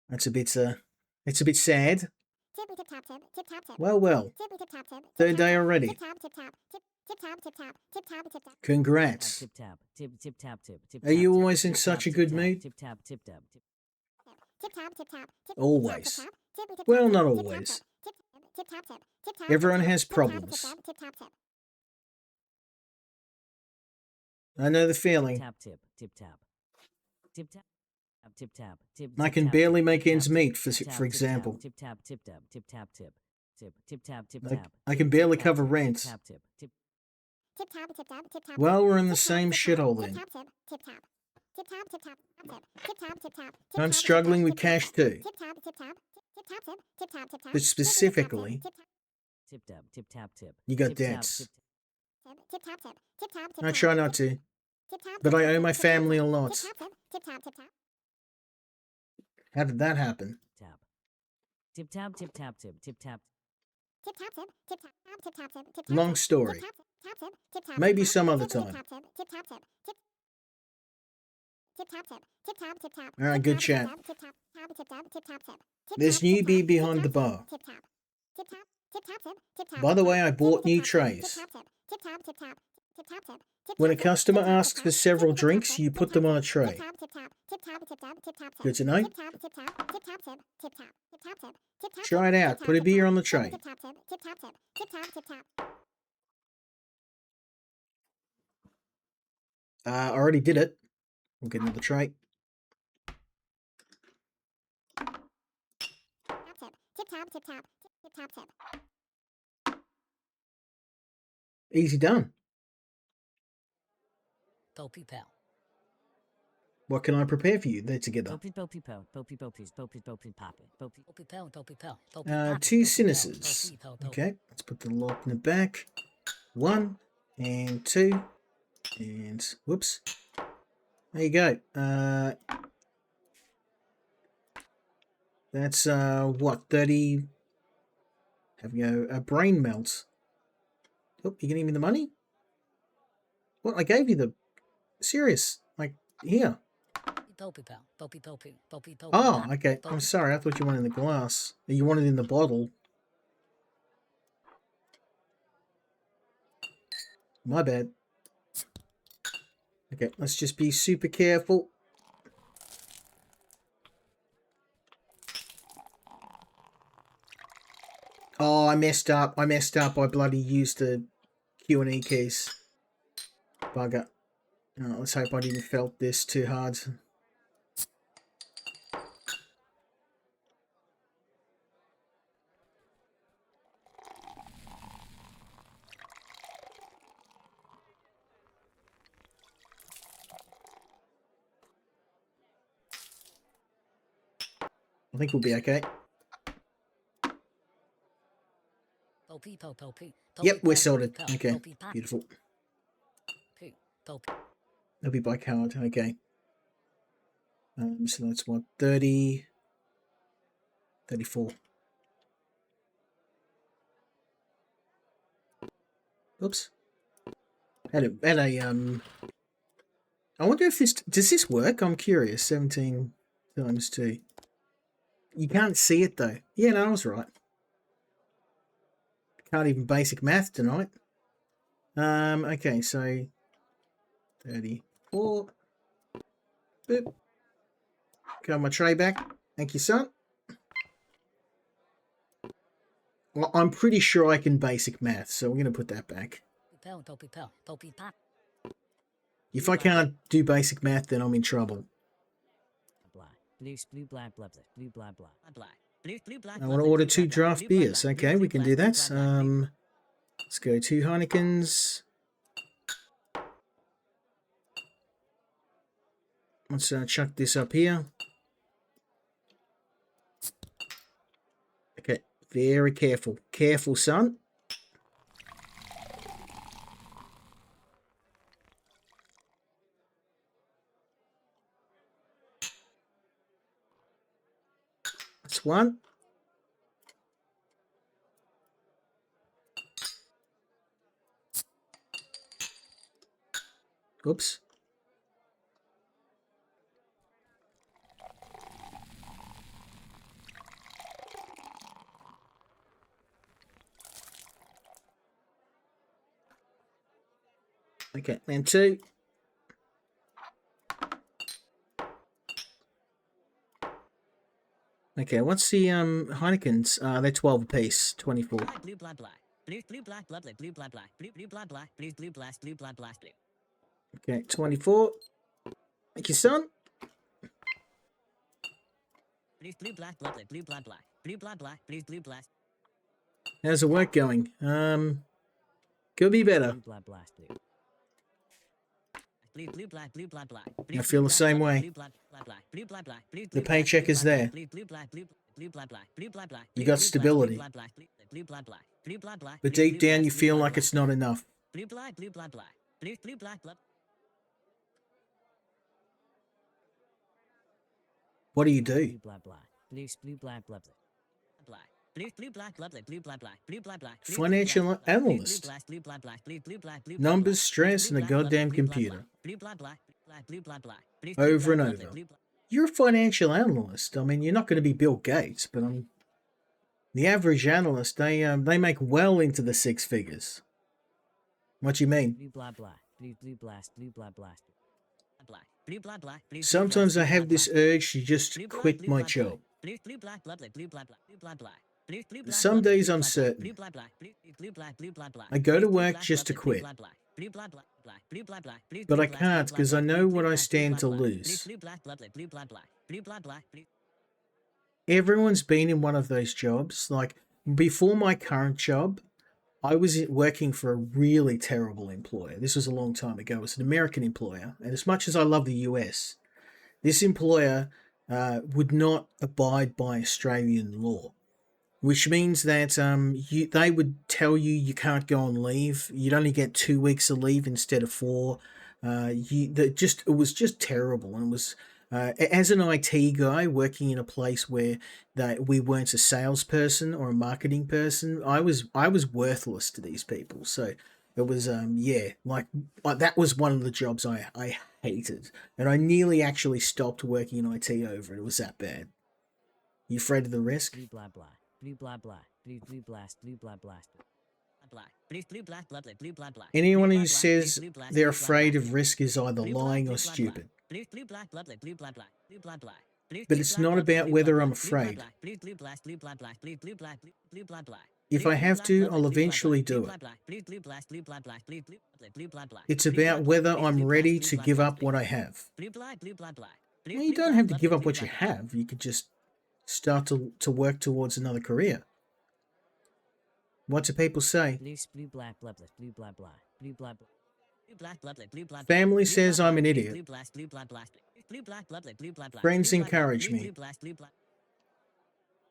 that's a bit, it's a bit sad. Tippy tip tap tip, tip tap tip. Well. Tippy tip tap tip. Third day already. Tip tap tip tap. Tip tap tip tap. Tip tap tip tap. Congrats. Tip tap, tip tip tap tip. Tip, Are you tap, always tip, in tip, such tap, a good tip, tap, mood? Tip tap, tip tap, tip. Tip tap tip tap. Tip Always. tap tip tap. Tippy tip Well, tap not tip, always. Tip tip tap tip. Tip tap. Everyone tip tap, has tip tap, problems. Tip tap tip tap tip. I know the feeling. Tap tip, tip tap. Tip tap. Tip tap. Tip. I tip, can tap, barely tip, make tip, ends tap, meet, tip, tap, for tip, example. Tip tap, tip tap, tip tap tip. Tip tap, tip I- tap. I can tip, barely tap, cover tip, rent. Tip tap, tip. Tip tap tip tap. Tip tap. Well, we're in the Tip tap, same tip tap, shithole tip then. tap tip. Tip tap. Tip tap tip tap. Tip tap tip tap. I'm struggling with cash too. Tip tap tip tap. Tip tap tip. Tip tap tip tap. But specifically, Tip tap, tip tap, tip. you got Tip tap, debts. Tip tap tip. Tip tap tip I tap. try not to, Tip tap. but tip I tap, owe my tip tap, family a tip lot. tap tip. Tip tap tip tap. How did that happen? Tap. Tip tap, tip tap, tip. Tip tap. Tip tap tip. Tip tap tip tap tip. Tip tap. Long story. Tip tap tip. Tip tap. Maybe tip tap, some other tip time. tap tip. Tip tap tip. Tip tap tip. Tip tap tip tap. All right, Tip good tap, chat. Tip tap tip tap. Tip tap tip. Tip There's tap, tip newbie tap, behind tip the tap, bar. Tip tap. Tip tap. Tip tap tip. Tip tap. By the tip way, tap, I tip bought tip new tap, tip. trays. Tip tap tip. Tip tap tip tap. Tip tap tip. Tip When a tap tip. customer Tip tap, asks tip for tap. several Tip tap, drinks, tip. you Tip put tap, them on a tip. tray. Tip tap tip tap. Tip tap tip tap. Tip tap tip. Good to know. Tip tap tip tap. Tip tap tip. Tip tap. Tip tap tip. Tip tap Try it tip. out. Tip Put a tap, beer tip on the tap. tray. Tip tap tip. Tip tap tip. Tip tap tip tap. I already did it. We'll get another tray. Tip tap tip tap. Tip tap tip. Easy done. Popey pal. What can I prepare for you there together? Popey popey pal. Popey popey popey popey poppy. Popey popey pal. Popey pal. 2 Sinuses. Okay, let's put the lock in the back. 1 and 2 and whoops. There you go. That's what, 30. Have you a brain melt? Oh, you gonna give me the money? What? I gave you the serious. Like here. Popey pal. Popey popey. Popey popey. Oh, okay. I'm sorry. I thought you wanted the glass. You wanted it in the bottle. My bad. Okay, let's just be super careful. Oh, I messed up. I bloody used the Q&E keys. Bugger. Oh, let's hope I didn't felt this too hard. I think we'll be okay. Yep, we're sorted. Okay, beautiful. That'll be by card. Okay. So that's what, 30, 34. Oops. Had a I wonder if does this work? I'm curious. 17 times 2. You can't see it though. Yeah, no, I was right. Can't even basic math tonight. Okay, so 34. Boop. Got my tray back. Thank you, son. Well, I'm pretty sure I can basic math, so we're going to put that back. If I can't do basic math, then I'm in trouble. Blah. Blue, blue, blah, blah, blah, blue, blah, blah. Blah. Blue, blah, I want to order 2 draft beers. Okay, we can do that. Let's go 2 Heinekens. Let's chuck this up here. Okay, very careful. Careful, son. That's one. Oops. Okay, and 2. Okay, what's the Heinekens? They're 12 apiece, 24. Blue, blah, blah. Blue, blah, blah, blah, blue, blah, blah. Blue, blah, blah. Blue, blah, blue, blah, blah, blue. Okay, 24. Thank you, son. Blue, blah, blah, blah, blue, blah, blah. Blue, blah, blah. Blue, blah. How's the work going? Could be better. Blue, blah, blah, blue. Blue, blah, blue, blah, blah. I feel the same way. Blue, blah, blah. Blue, blah, blah. The paycheck is there. Blue, blah, blue, blah, blah. Blue, blah, blah. You got stability. Blue, blah, blah. Blue, blah, blah. But deep down, you feel like it's not enough. Blue, blah, blue, blah, blah. Blue, blah, blah. What do you do? Blue, blah, blah. Blue, blue, blah, blah, blah. Blah. Blue, blah, blah, blah, blue, blah, blah. Blue, blah, blah. Financial analyst. Blue, blah, blah. Blue, blah, blue, Numbers, stress, and a goddamn computer. Blue, blah, blah. Blue, blah, blah. Over and over. You're a financial analyst. I mean, you're not going to be Bill Gates, but the average analyst, they make well into the 6 figures. What do you mean? Blue, blah, blah. Blue, blue, blast. Blue, blah, blast. Blue, blah, blah. Sometimes I have this urge to just quit my job. Blue, blah, blah, blue, blah, blah. Blue, blah, blah. Some days I'm certain. I go to work just to quit. But I can't because I know what I stand to lose. Everyone's been in one of those jobs. Like, before my current job, I was working for a really terrible employer. This was a long time ago. It was an American employer. And as much as I love the US, this employer would not abide by Australian law, which means that they would tell you you can't go on leave. You'd only get 2 weeks of leave instead of 4. It was just terrible. And it was, as an IT guy working in a place where we weren't a salesperson or a marketing person, I was worthless to these people. So it was that was one of the jobs I hated, and I nearly actually stopped working in IT over it. It was that bad. You afraid of the risk? Blue, blah, blah. Blue, blah, blah. Blue, blue, blast. Blue, blah, blast. Anyone who says they're afraid of risk is either lying or stupid. But it's not about whether I'm afraid. If I have to, I'll eventually do it. It's about whether I'm ready to give up what I have. Well, you don't have to give up what you have. You could just start to work towards another career. What do people say? Blue, blah, blah, blah. Blue, blah, blah. Blue, blah, blah. Family says I'm an idiot. Friends encourage me.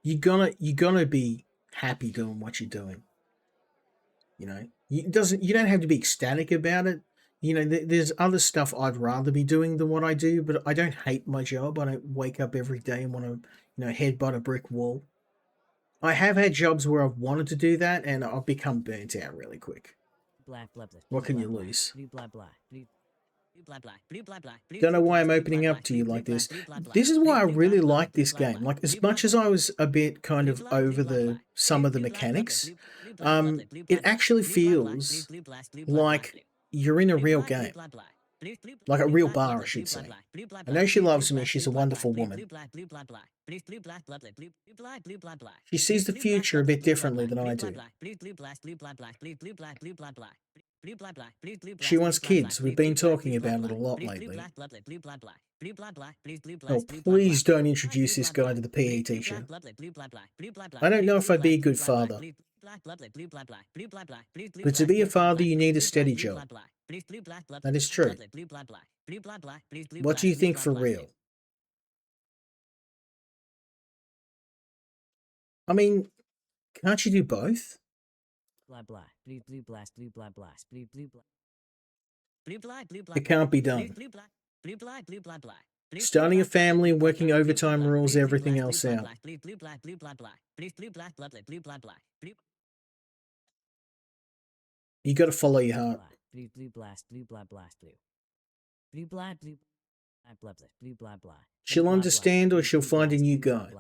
You're gonna be happy doing what you're doing. You know, you don't have to be ecstatic about it. You know, there's other stuff I'd rather be doing than what I do, but I don't hate my job. I don't wake up every day and want to, headbutt a brick wall. I have had jobs where I've wanted to do that, and I've become burnt out really quick. What can you lose? Don't know why I'm opening up to you like this. This is why I really like this game. Like, as much as I was a bit kind of over some of the mechanics, it actually feels like you're in a real game. Like a real bar, I should say. I know she loves me. She's a wonderful woman. She sees the future a bit differently than I do. She wants kids. We've been talking about it a lot lately. Oh, please don't introduce this guy to the PE teacher. I don't know if I'd be a good father. But to be a father, you need a steady job. That is true. What do you think for real? I mean, can't you do both? Blah blah. Blue blue blast. Blue blah blast. Blue blue blah. It can't be done. Starting a family and working overtime rules everything else out. You got to follow your heart. Blue blue blast. Blue blah blast. Blue. Blue blah blue. Blah blah. Blue blah blah. She'll understand or she'll find a new guy.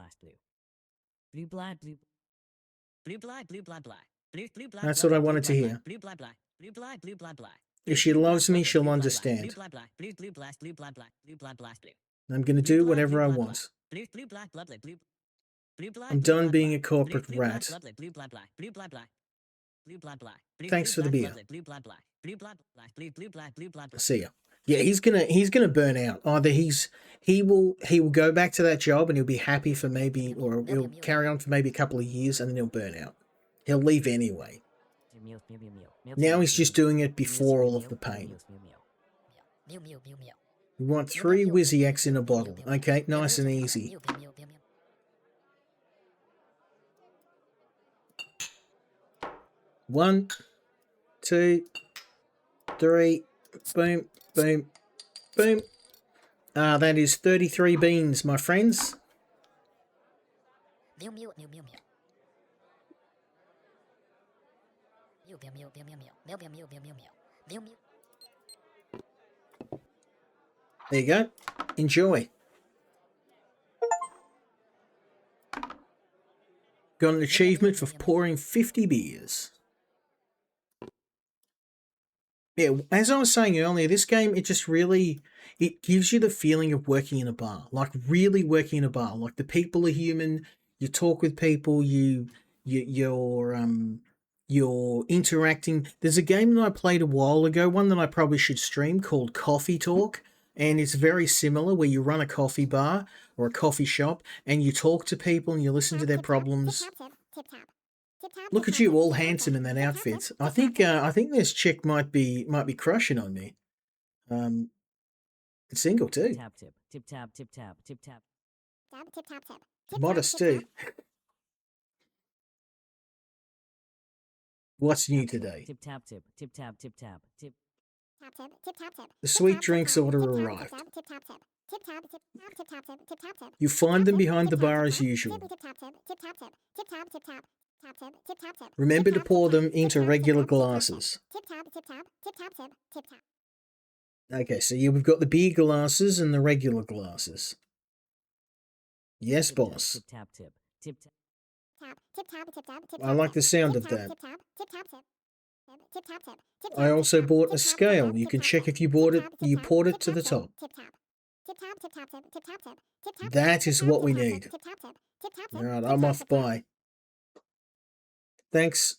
Blue blah blue. That's what I wanted to hear. If she loves me, she'll understand. I'm going to do whatever I want. I'm done being a corporate rat. Thanks for the beer. See ya. Yeah, he's gonna burn out. Either he will go back to that job and he'll be happy for maybe, or he'll carry on for maybe a couple of years and then he'll burn out. He'll leave anyway. Now he's just doing it before all of the pain. We want 3 Wizzy X in a bottle. Okay, nice and easy. One, 2, 3, boom, boom, boom. That is 33 beans, my friends. There you go. Enjoy. Got an achievement for pouring 50 beers. Yeah, as I was saying earlier, this game, it just really, it gives you the feeling of working in a bar, like really working in a bar. Like the people are human, you talk with people, you're interacting. There's a game that I played a while ago, one that I probably should stream, called Coffee Talk, and it's very similar, where you run a coffee bar or a coffee shop and you talk to people and you listen to their problems. Look at you, all handsome in that outfit. I think this chick might be crushing on me. Single too. Tap tip. Tip tap. Tip tap. Tip tap. Tip tap tip. Modest too. What's new today? Tip tap tip. Tip tap. Tip tap. Tip. The sweet drinks order arrived. You find them behind the bar as usual. Remember to pour them into regular glasses. Okay, so we've got the beer glasses and the regular glasses. Yes, boss. Tip tap tip. Tip tap. I like the sound of that. I also bought a scale. You can check if you poured it to the top. That is what we need. Alright, I'm off by. Thanks.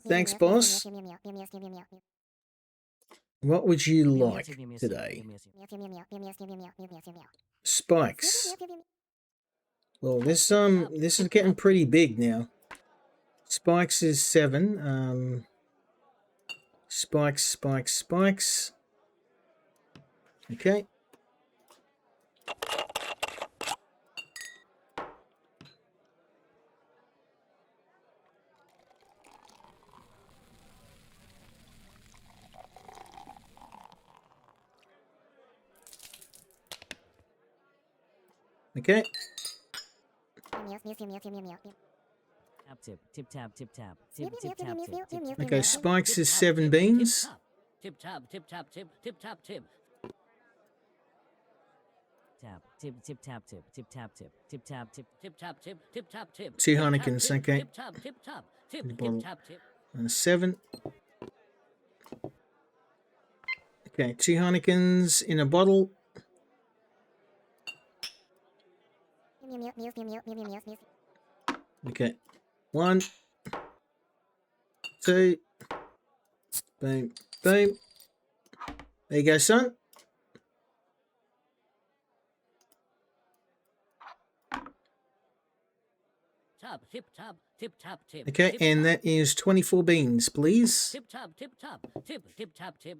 Thanks, boss. What would you like today? Spikes. Well, this is getting pretty big now. Spikes is 7. Spikes. Okay. Okay. Tap tip. Tip tap. Tip tap. Tip tip tap tip. Tip Okay, Spikes is 7 beans. tip tap. Tip tap. Tip tip tap tip. Tap. Tip tip tap tip. Tip tap tip. Tip tap tip. Tip tap tip. Tip tap tip. 2 Heinekens, okay. Tip tap. Tip tap. Tip Bottle. tip tap tip. And 7. Okay, 2 Heinekens in a bottle. Okay, 1, 2, boom, boom. There you go, son. Tub, tip, tub, tip, tap, tip. Okay, tip, and tub, that is 24 beans, please. tip, tub, tip, tub, tip, tip, tap, tip.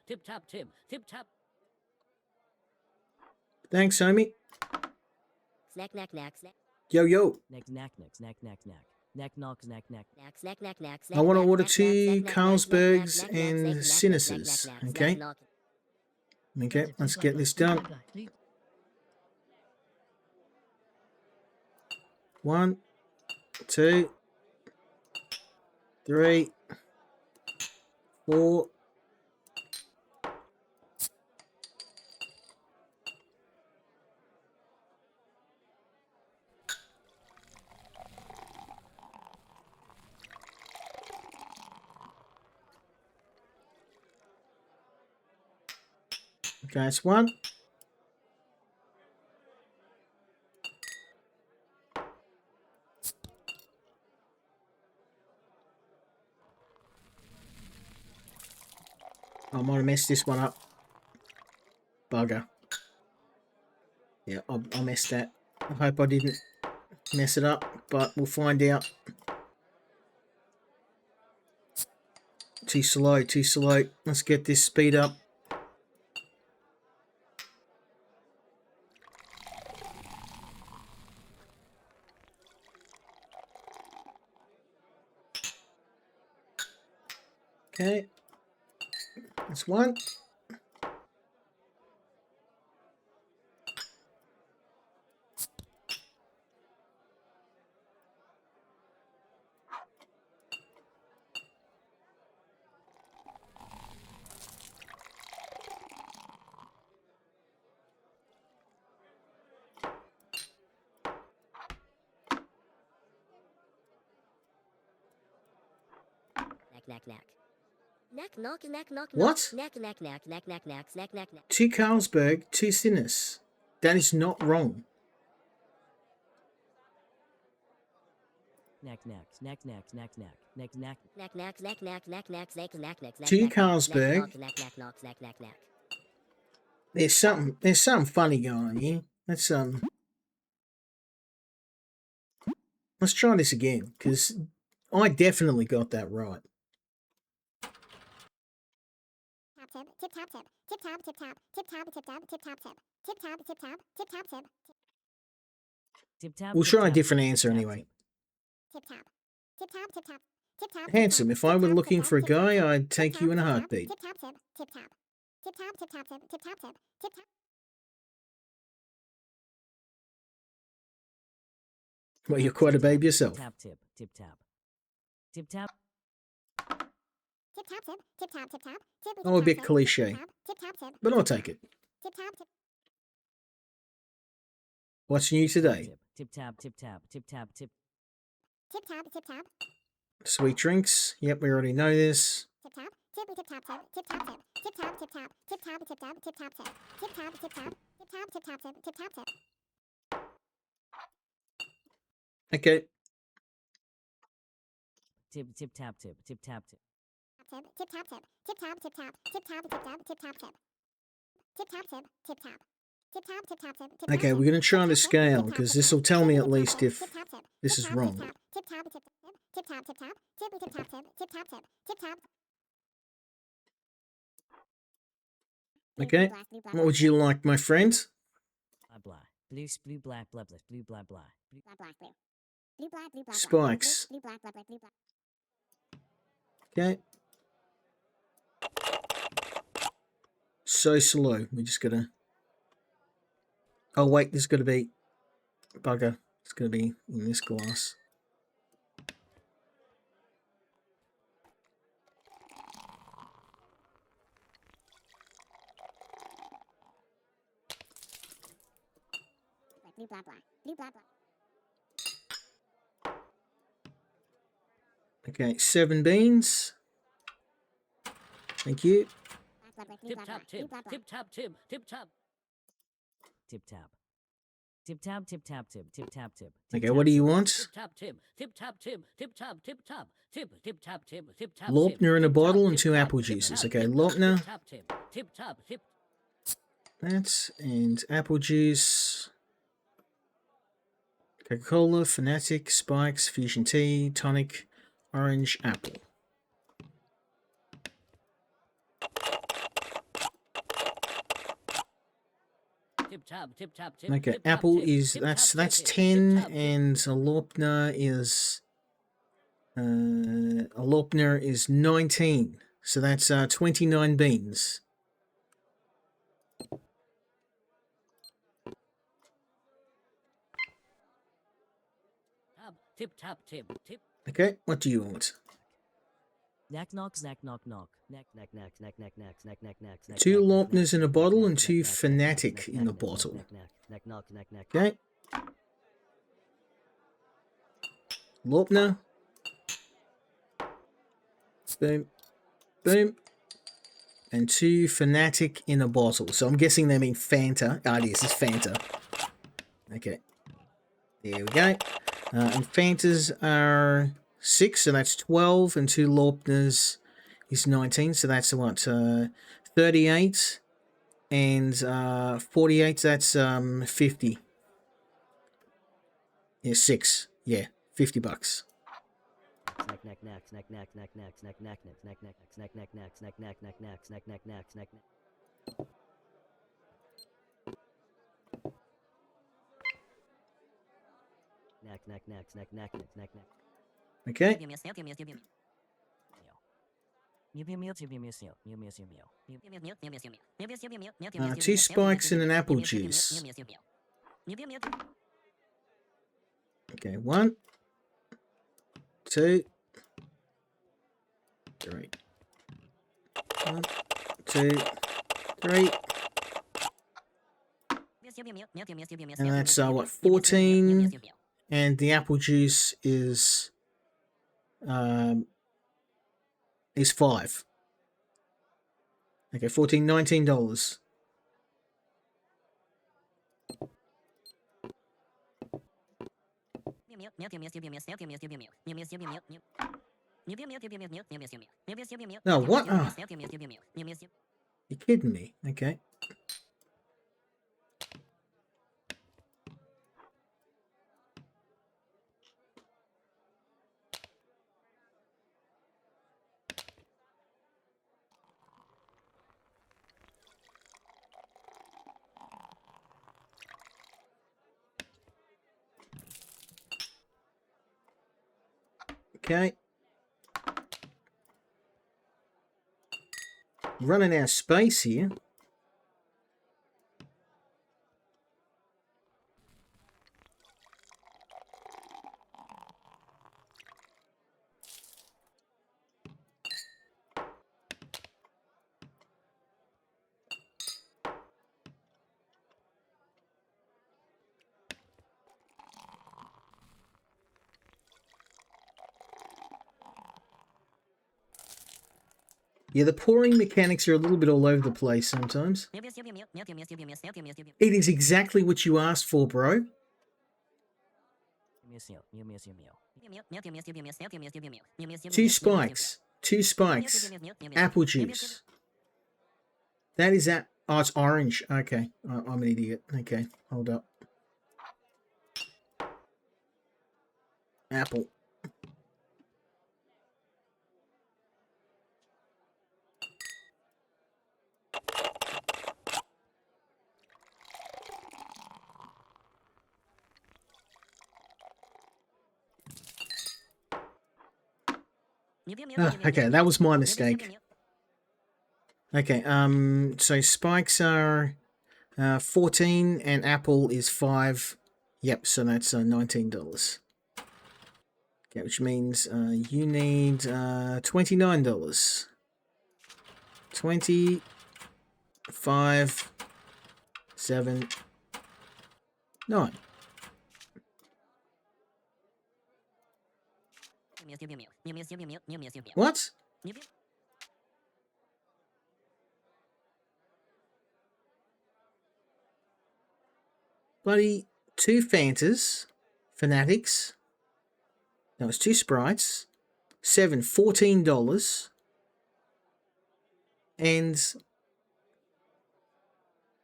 Tip, tap, tip, tip, tap. Thanks, homie. Snack, knack, knack, snack. Yo, yo. Knack, knack, knack, knack, knack, knack. Knack, knock, knack, knack. Knack, snack, knack, knack, I snack, want to knack, order snack, knack, 2 snack, knack, Carlsbergs snack, knack, and snack, knack, snack, Sinuses. knack, Okay, snack, knock. okay, let's get this done. 1, 2, 3, 4. Okay, that's 1. I might have messed this one up. Bugger. Yeah, I messed that. I hope I didn't mess it up, but we'll find out. Too slow, too slow. Let's get this speed up. Okay. That's 1. Knack, knack, knack. Knack, knock, knack, knock, What? knock. Knack, knack, knack, knack, knack, knack, snack, knack, knack. 2 Carlsberg, 2 Sinus. That is not wrong. Knack, knack, knack, knack, knack, knack. Knack, knack. Knack, knack, knack, knack, knack, knack, snack, knack, knack, snack, 2 knack, knack, Carlsberg. knock, knack, knack, knock, snack, knack, knack. There's something funny going on here. Let's try this again, because I definitely got that right. Tip tap tip. Tip tap tip tap. Tip tap tip tap. Tip tap tip. Tip tap tip tap. Tip tap tip. Tip, tap, We'll tip, try a tap, different tip, answer tap, anyway. Tip tap. Tip tap tip tap. Tip tap. Handsome, if I were looking for a guy, I'd take you in a heartbeat. Tip tap tip. Tip tap. Tip tap tip tap tip. Tip tap tip. Tip tap. Well, you're quite a babe yourself. Tap, tip, tip, tap. Tip, tap. Tip tap tip. Tip tap tip tap. Tip Oh, a bit cliche, Tip tap tip. but I'll take it. Tip tap tip. What's new today? Tip, tap, tip, tap, tip, tap, tip. Tip tap tip tap. Sweet drinks. Yep, we already know this. Tip tap. Tip tip tap tip. Tip tap tip. Tip tap tip tap. Tip tap tip tap. Tip tap tip. Tip tap tip tap. Tip tap tip tap tip. Tip tap tip. Okay. Tip, tip, tap, tip, tip, tap, tip. Tip tap tip. Tip tap tip tap. Tip tap tip tap. Tip tap tip. Tip tap tip. Tip tap. Tip tap tip tap tip. Tip Okay, we're going to try the scale, because this will tell me at least if this is wrong. Tip tap tip tap. Tip tap tip tap. Tip tip tap tip. Tip tap tip. Tip tap. Okay. What would you like, my friend? Blah, blah. Blue, blue, black, blah, blah, blue, blah, blah. Blue, Blah blah blue. Blue blah blue blah. Spikes. Blue blah blah blah blue blah. Okay. So slow. We just gotta. Oh wait, there's gotta be bugger. It's gonna be in this glass. blue blah blah, blue blah blah. Okay, 7 beans. Thank you. Blah blah, blue Tip blah blah, tap blue tip. blah blah. Tip tap tip. Tip tap. Tip tap. Tip tap tip tap tip. Tip tap tip. Okay, what do you want? Tip tap tip. Tip tap tip. Tip tap tip tap. Tip tip tap tip. Tip tap. Lopner in a bottle and 2 apple juices. Okay, Lopner. Tap tip. Tip tap tip. That and apple juice. Coca-Cola, Fanatic, Spikes, Fusion Tea, Tonic, Orange, Apple. Tip tap tip tap tip. Okay, Tip tap Apple tip. is Tip that's tap that's tip. 10 Tip tap tip. and a Lopner is 19. So that's 29 beans. Tip tap tip. Tip. Okay, what do you want? Knack knock knack knock knock. Knack knack knack knack knack knack knack knack knack knack. 2 Lopners in a bottle and 2 Fanatic in a bottle. Knack knock knack knack. Okay. Lopner. Boom. Boom. And 2 Fanatic in a bottle. So I'm guessing they mean Fanta. Ah, yes, it's Fanta. Okay. There we go. And Fantas are 6, so that's 12. And 2 Lopners is 19, so that's what? 38. And 48, that's 50. Yeah, 6. Yeah, $50. Snack knack knack snack knack knack knack snack knack knack snack knack snack knack knack snack knack knack knack snack knack knack snack knack. Knack knack knack snack knack knack snack knack. Okay. Two spikes and an apple juice. Okay, 1, 2, 3. 1, 2, 3. And that's what, 14. And the apple juice is 5. Okay, $19. No, what? Oh, you kidding me? Okay. Okay. Running out of space here. Yeah, the pouring mechanics are a little bit all over the place sometimes. It is exactly what you asked for, bro. 2 spikes. 2 spikes. Apple juice. That is that. Oh, it's orange. Okay. I'm an idiot. Okay, hold up. Apple. Okay, that was my mistake. Okay, so spikes are 14 and apple is 5. Yep, so that's $19. Okay, which means you need $29. 20, 5, 7, No. What? Bloody 2 Fantas, Fanatics. That was 2 Sprites. 7, $14. And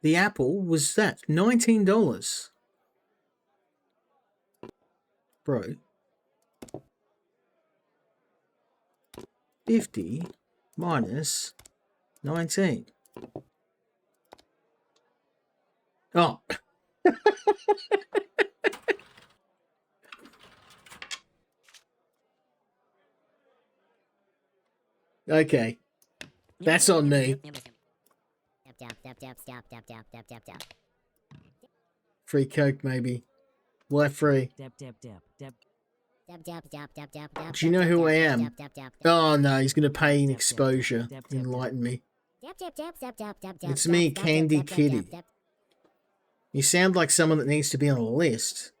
the Apple was that, $19. Bro. 50 minus 19. Oh. Okay. That's on me. Free Coke, maybe. Left free. Do you know who I am? Oh no, he's gonna pay in exposure. Enlighten me. It's me, Candy Kitty. You sound like someone that needs to be on a list.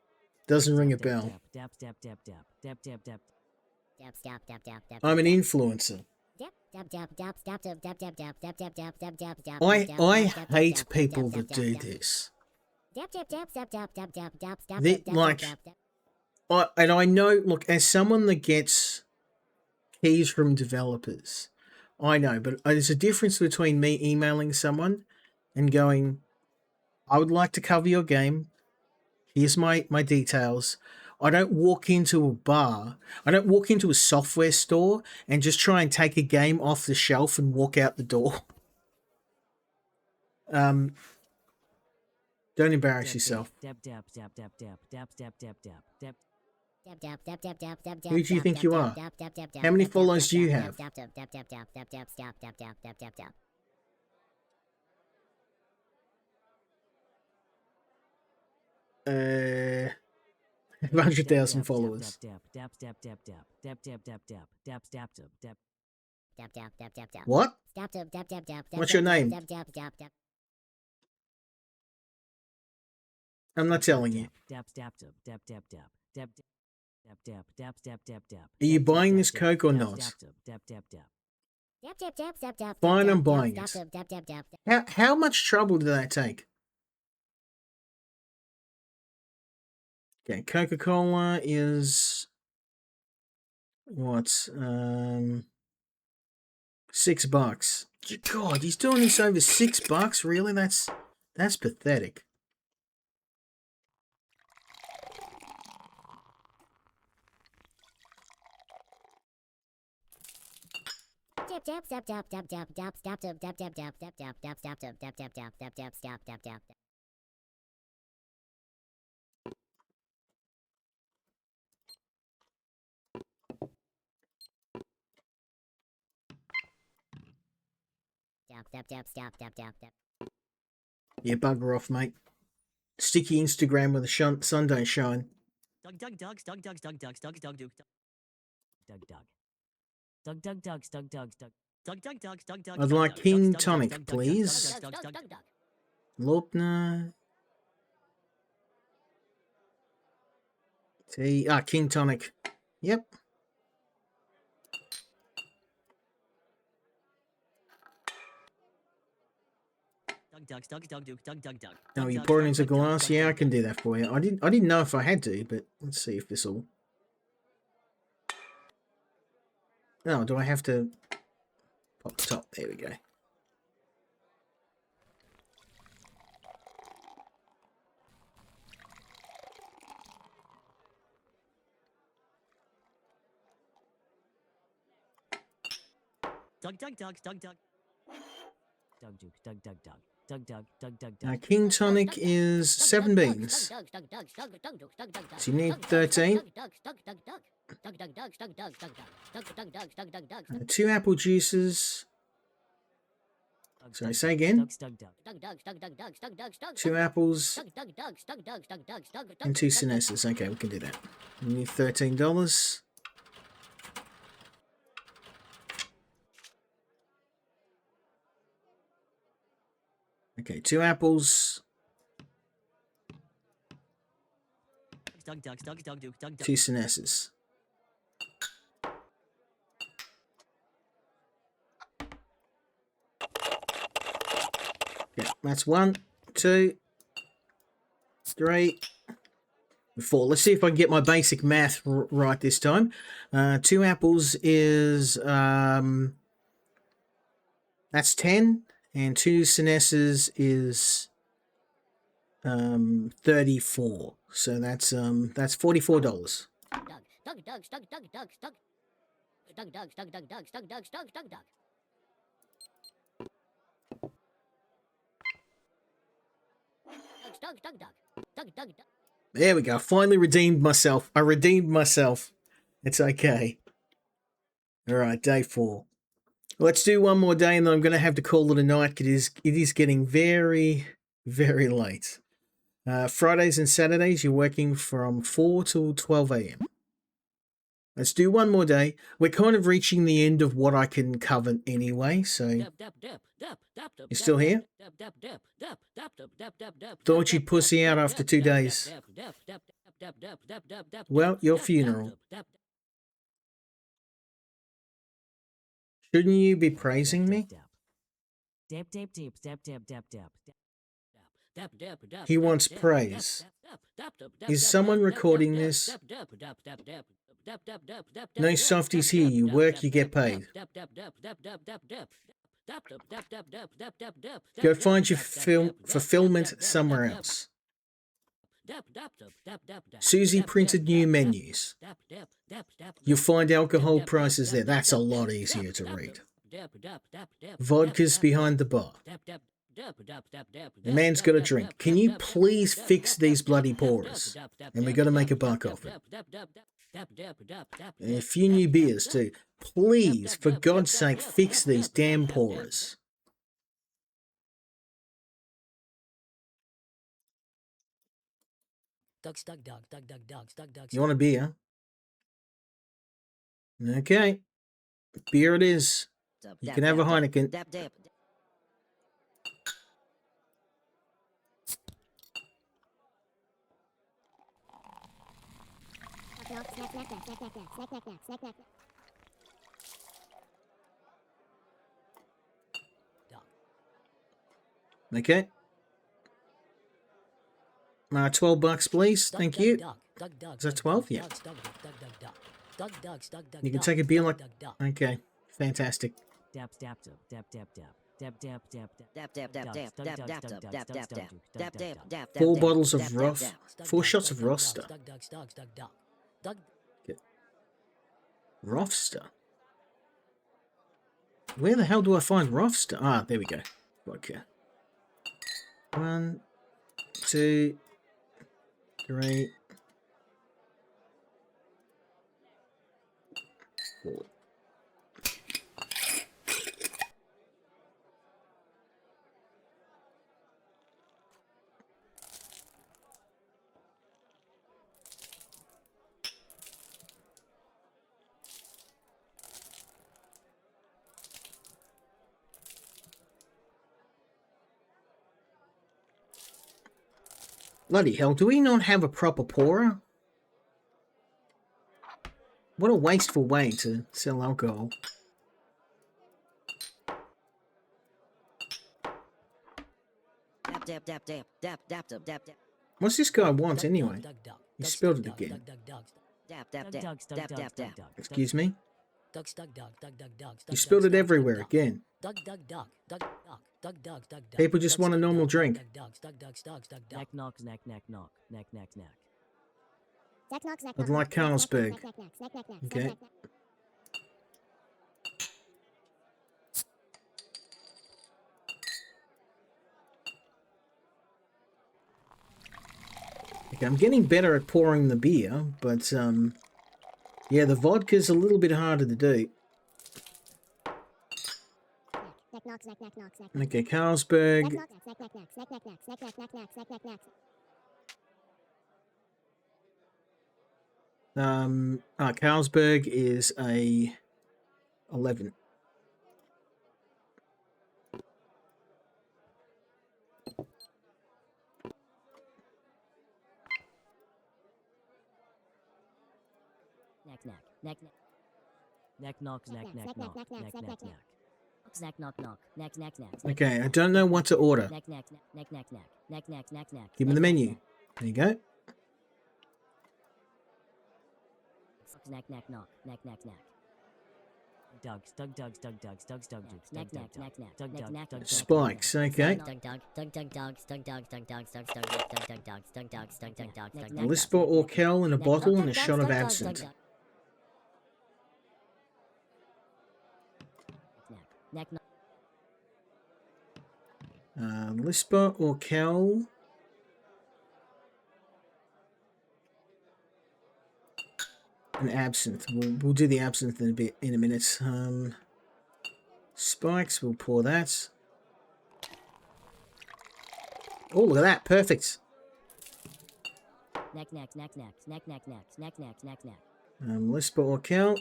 Doesn't ring a bell. I'm an influencer. I hate people that do this. And I know, look, as someone that gets keys from developers, I know, but there's a difference between me emailing someone and going, I would like to cover your game. Here's my details. I don't walk into a bar. I don't walk into a software store and just try and take a game off the shelf and walk out the door. Don't embarrass yourself. Who do you think you are? How many followers do you have? Uh, 100,000 followers. What? What's your name? I'm not telling you. Are you buying this Coke or not? Fine, I'm buying it. How much trouble did that take? Okay, Coca-Cola is what? $6. God, he's doing this over $6? Really? That's pathetic. Yeah, bugger off, mate. Sticky Instagram with the sun don't shine. I'd like King Tonic, please. Lopner. King Tonic. Yep. Oh, you pour it into glass? Yeah, I can do that for you. I didn't know if I had to, but let's see if this will. Oh, do I have to pop the top? There we go. King Tonic is 7 beans. So you need 13. 2 apple juices. Sorry, say again. 2 apples and 2 Sinesses. Okay, we can do that. You need $13. Okay, 2 apples. 2 Sinesses. Yeah, that's 1, 2, 3, 4. Let's see if I can get my basic math right this time. 2 apples is that's 10, and 2 Sinesses is 34. So that's $44. There we go. Finally redeemed myself. I redeemed myself. It's okay. All right, day 4. Let's do one more day, and then I'm going to have to call it a night. It is getting very, very late. Fridays and Saturdays, you're working from 4 till 12 a.m. Let's do one more day. We're kind of reaching the end of what I can cover anyway, so... You still here? Thought you'd pussy out after 2 days. Well, your funeral. Shouldn't you be praising me? He wants praise. Is someone recording this? No softies here. You work, you get paid. Go find your fulfillment somewhere else. Susie printed new menus. You'll find alcohol prices there. That's a lot easier to read. Vodka's behind the bar. The man's got a drink. Can you please fix these bloody pourers? And we got to make a buck off it. And a few new beers too. Please, for God's sake, fix these damn pourers. You want a beer? Okay. Beer it is. You can have a Heineken. Okay. $12, please. Thank you. Is that 12? Yeah. You can take a beer like... Okay. Fantastic. 4 bottles of Roth. 4 shots of Roster. Rothster? Where the hell do I find Rothster? Ah, there we go. Okay. 1, 2, 3, 4. Bloody hell, do we not have a proper pourer? What a wasteful way to sell alcohol. What's this guy want anyway? He spilled it again. Excuse me? You spilled it everywhere again. People just want a normal drink. I'd like Carlsberg. Okay. Okay, I'm getting better at pouring the beer, but yeah, the vodka's a little bit harder to do. Okay, Carlsberg. Carlsberg is a 11. Knack knack. Knack knack. Knack knock knack knack knock. Knack knack knack. Knack knock knock. Knack knack knack. Okay, I don't know what to order. Knack knack knack knack knack. Knack knack knack knack. Give me the menu. There you go. Knack knack knock. Knack knack knack. Dogs, dug dogs, dug dogs, dogs, dug dogs, knack knack knack knack. Dug dug dug. Spikes, okay. Dug dug dug dug dogs, dug dogs, dug dogs, dug dogs, dug dogs, dug dogs, dug dogs, dug dogs. Lisper or Kel in a bottle and a shot of absinthe. Knack knock. Lisper or Kel. An absinthe. We'll do the absinthe in a minute. Spikes, we'll pour that. Oh, look at that. Perfect. Knack knack knack knack knack knack knack knack knack knack knack. Lisper or Kel.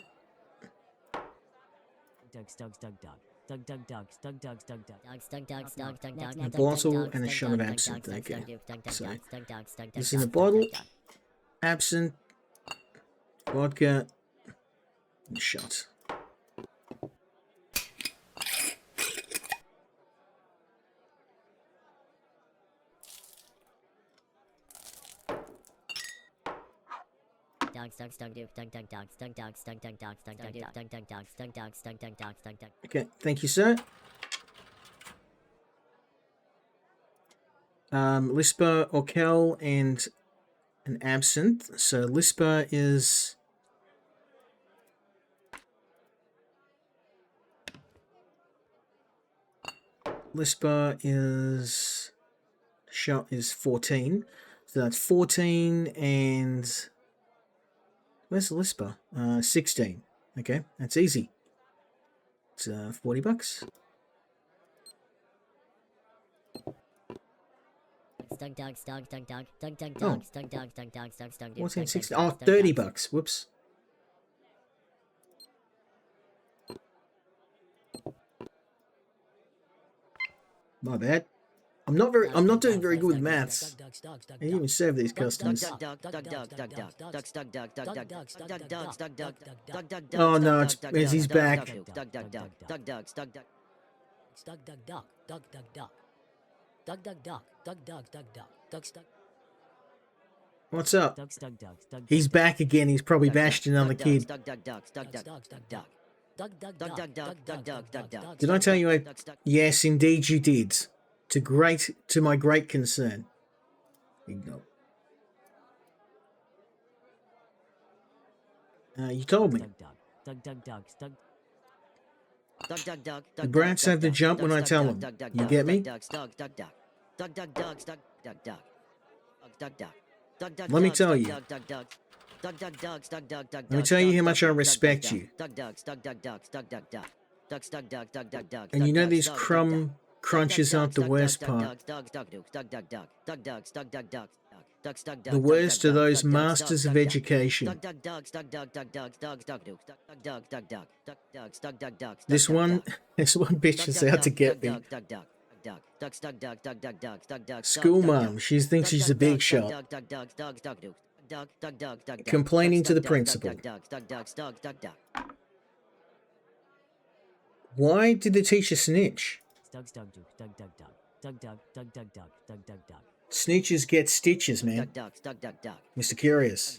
Dogs dogs dug dog. Dug dug dogs dug dogs dug dug. Dogs dug dogs dug dug dug. A bottle and a shot of absinthe. Okay. So, this in a bottle. Absinthe. Vodka. And a shot. Okay, thank you, sir. Lisper or Kel and an absinthe. So Lisper is shot is 14. So that's 14 and where's the Lisper? 16. Okay, that's easy. It's $40. What's in 16? Oh, $30. Whoops. My bad. I'm not doing very good with maths. I didn't even serve these customers. Oh no, it's he's back. What's up? He's back again. He's probably bashed another kid. Did I tell you? Yes, indeed you did. To my great concern. Ignore. You told me. The brats have to jump when I tell them. You get me? Let me tell you. Let me tell you how much I respect you. And you know these crunches aren't the worst part. The worst are those masters of education. This one bitch is out to get me. School mom, she thinks she's a big shot. Complaining to the principal. Why did the teacher snitch? Snitches get stitches, man. Mr. Curious.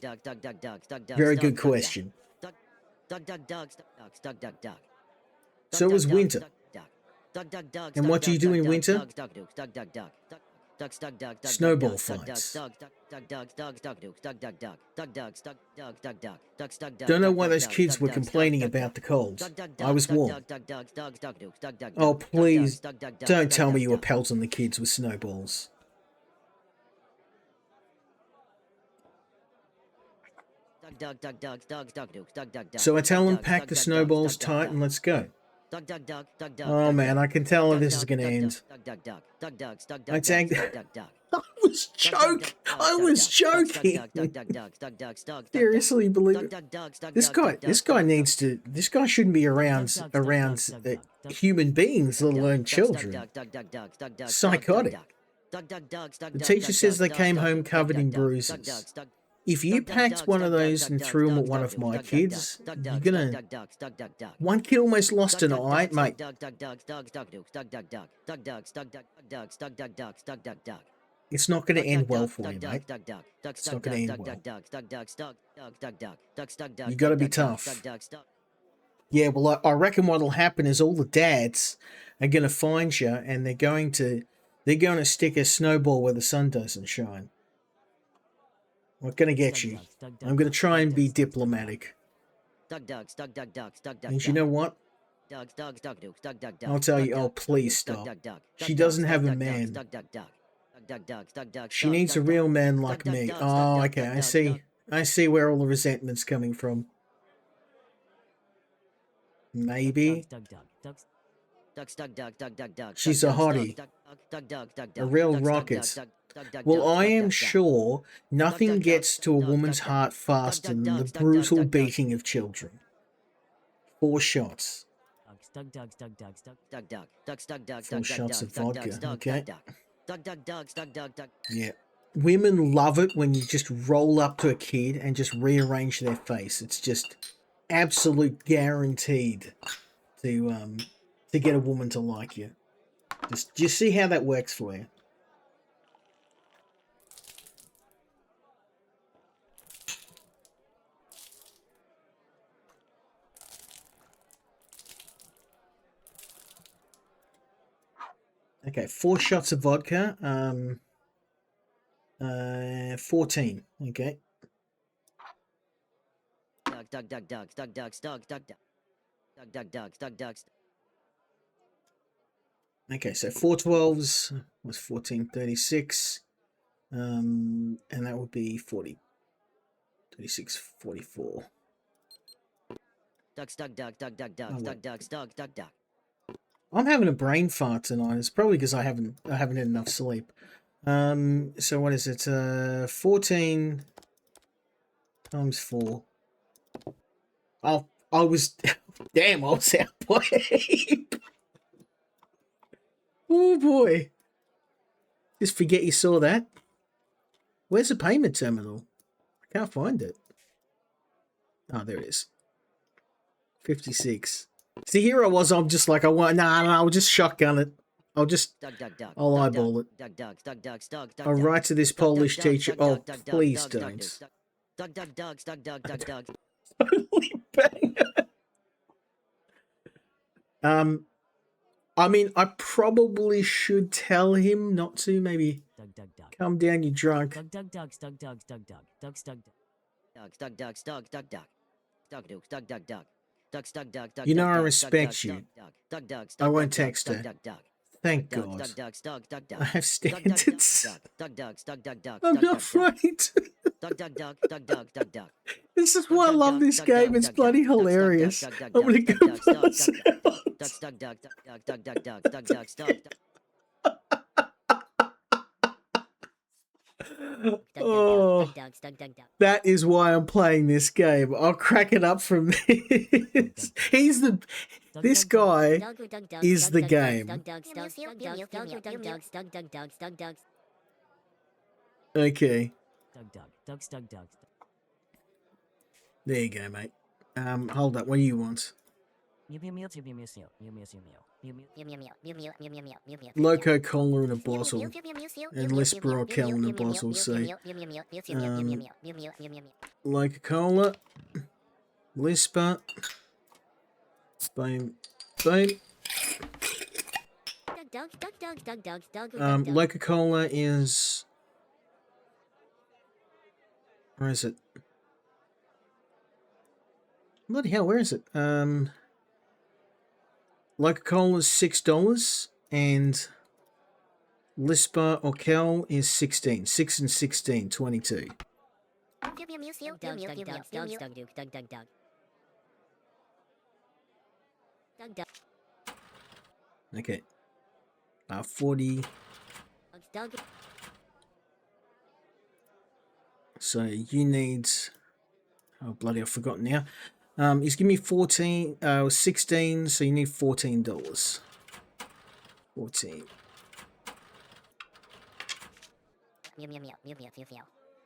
Very good question. So it was winter. And what do you do in winter? Snowball fights. Don't know why those kids were complaining about the cold. I was warm. Oh, please, don't tell me you were pelting the kids with snowballs. So I tell them pack the snowballs tight and let's go. Oh man, I can tell how this is going to end. I tagged... I was joking. Seriously, believe it. This guy shouldn't be around human beings, let alone children. Psychotic. The teacher says they came home covered in bruises. If you packed one of those and threw them at one of my kids, you're gonna. One kid almost lost an eye, mate. It's not going to end well for you, mate. It's not going to end well. You got to be tough. Yeah, well, I reckon what'll happen is all the dads are going to find you, and they're going to stick a snowball where the sun doesn't shine. I'm not going to get you. I'm going to try and be diplomatic. And you know what? I'll tell you. Oh, please stop. She doesn't have a man. She needs a real man like me. Oh, okay. I see. I see where all the resentment's coming from. Maybe. She's a hottie. A real rocket. Well, I am sure nothing gets to a woman's heart faster than the brutal beating of children. 4 shots. 4 shots of vodka, okay? Yeah. Women love it when you just roll up to a kid and just rearrange their face. It's just absolute guaranteed to get a woman to like you. Just see how that works for you. Okay, 4 shots of vodka. 14. Okay. Okay, so 4 12s was 1436. And that would be 40. 36, 44. I'm having a brain fart tonight. It's probably because I haven't had enough sleep. So what is it? 14 times 4. Oh, I was damn, I was out by heap. Oh boy. Just forget you saw that. Where's the payment terminal? I can't find it. Oh, there it is. 56. See, here I was. I'm just like, I'll just shotgun it. I'll eyeball it. I'll write to this Polish teacher. Oh, please don't. Holy banger. I mean, I probably should tell him not to. Maybe calm down, you drunk. You know I respect you. I won't text her. Thank God. I have standards. I'm not right. This is why I love this game. It's bloody hilarious. I'm gonna go pass Oh, that is why I'm playing this game. I'll crack it up from this. This guy is the game. Okay. There you go, mate. Hold up. What do you want? Loco Cola in a bottle. And Lisper or Kel in a bottle, so... Loco Cola. Lisper. Boom. Boom. Loco Cola is... Where is it? Bloody hell, where is it? Coca-Cola is $6 and Lisper or Kel is 16. 6 and 16, 22. Okay. 40. So you need... Oh, bloody, I've forgotten now. He's giving me 16, so you need $14. 14.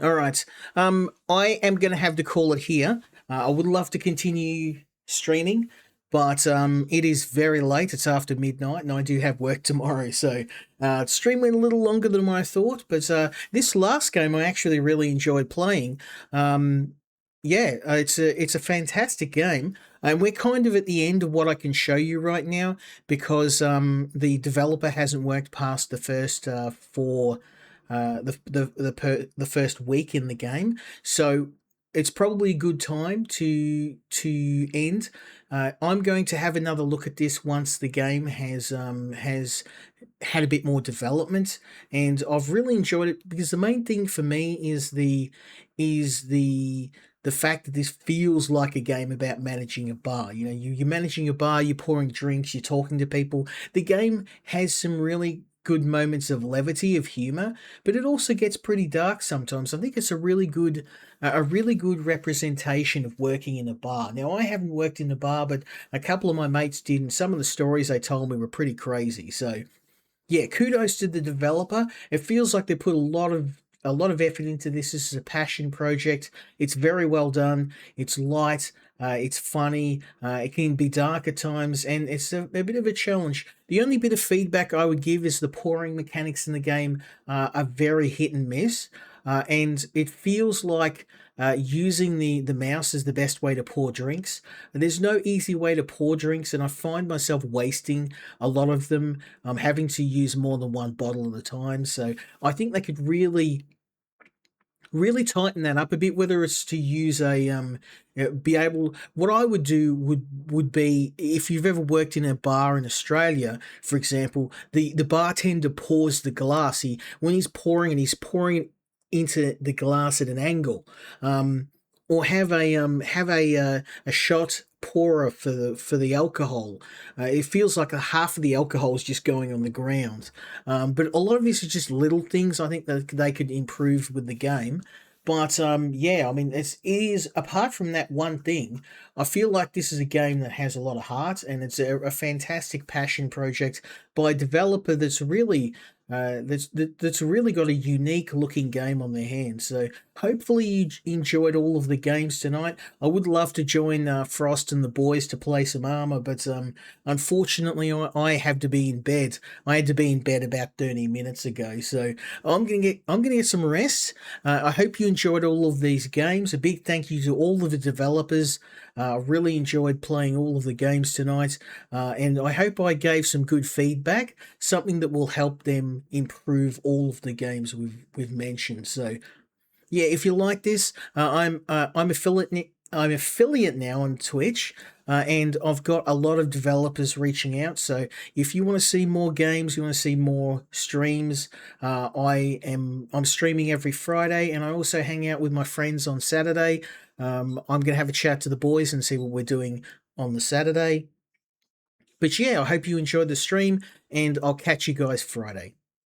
All right. I am going to have to call it here. I would love to continue streaming, but it is very late. It's after midnight, and I do have work tomorrow. So stream went a little longer than I thought, but this last game I actually really enjoyed playing. Yeah, it's a fantastic game, and we're kind of at the end of what I can show you right now because the developer hasn't worked past the first four the first week in the game. So it's probably a good time to end. I'm going to have another look at this once the game has had a bit more development, and I've really enjoyed it because the main thing for me is the fact that this feels like a game about managing a bar. You know, you're managing a bar, you're pouring drinks, you're talking to people. The game has some really good moments of levity, of humor, but it also gets pretty dark sometimes. I think it's a really good representation of working in a bar. Now, I haven't worked in a bar, but a couple of my mates did, and some of the stories they told me were pretty crazy. So yeah, kudos to the developer. It feels like they put a lot of effort into this. This is a passion project. It's very well done. It's light. It's funny. It can be dark at times, and it's a bit of a challenge. The only bit of feedback I would give is the pouring mechanics in the game are very hit and miss, and it feels like using the mouse is the best way to pour drinks. There's no easy way to pour drinks, and I find myself wasting a lot of them. I'm having to use more than one bottle at a time. So I think they could really tighten that up a bit, whether it's to use a be able, what I would do would be, if you've ever worked in a bar in Australia, for example, the bartender pours the glass. When he's pouring it into the glass at an angle, or have a shot pourer for the alcohol. It feels like a half of the alcohol is just going on the ground. But a lot of this is just little things I think that they could improve with the game. But yeah, I mean, it is, apart from that one thing, I feel like this is a game that has a lot of heart, and it's a fantastic passion project by a developer that's really got a unique looking game on their hands. So hopefully you enjoyed all of the games tonight. I would love to join Frost and the boys to play some Armor, but unfortunately I have to be in bed. I had to be in bed about 30 minutes ago, so I'm gonna get some rest. I hope you enjoyed all of these games. A big thank you to all of the developers. I really enjoyed playing all of the games tonight, and I hope I gave some good feedback, something that will help them improve all of the games we've mentioned. So yeah, if you like this, I'm affiliate now on Twitch, and I've got a lot of developers reaching out. So if you want to see more games, you want to see more streams, I'm streaming every Friday, and I also hang out with my friends on Saturday. I'm gonna have a chat to the boys and see what we're doing on the Saturday. But yeah, I hope you enjoyed the stream, and I'll catch you guys Friday.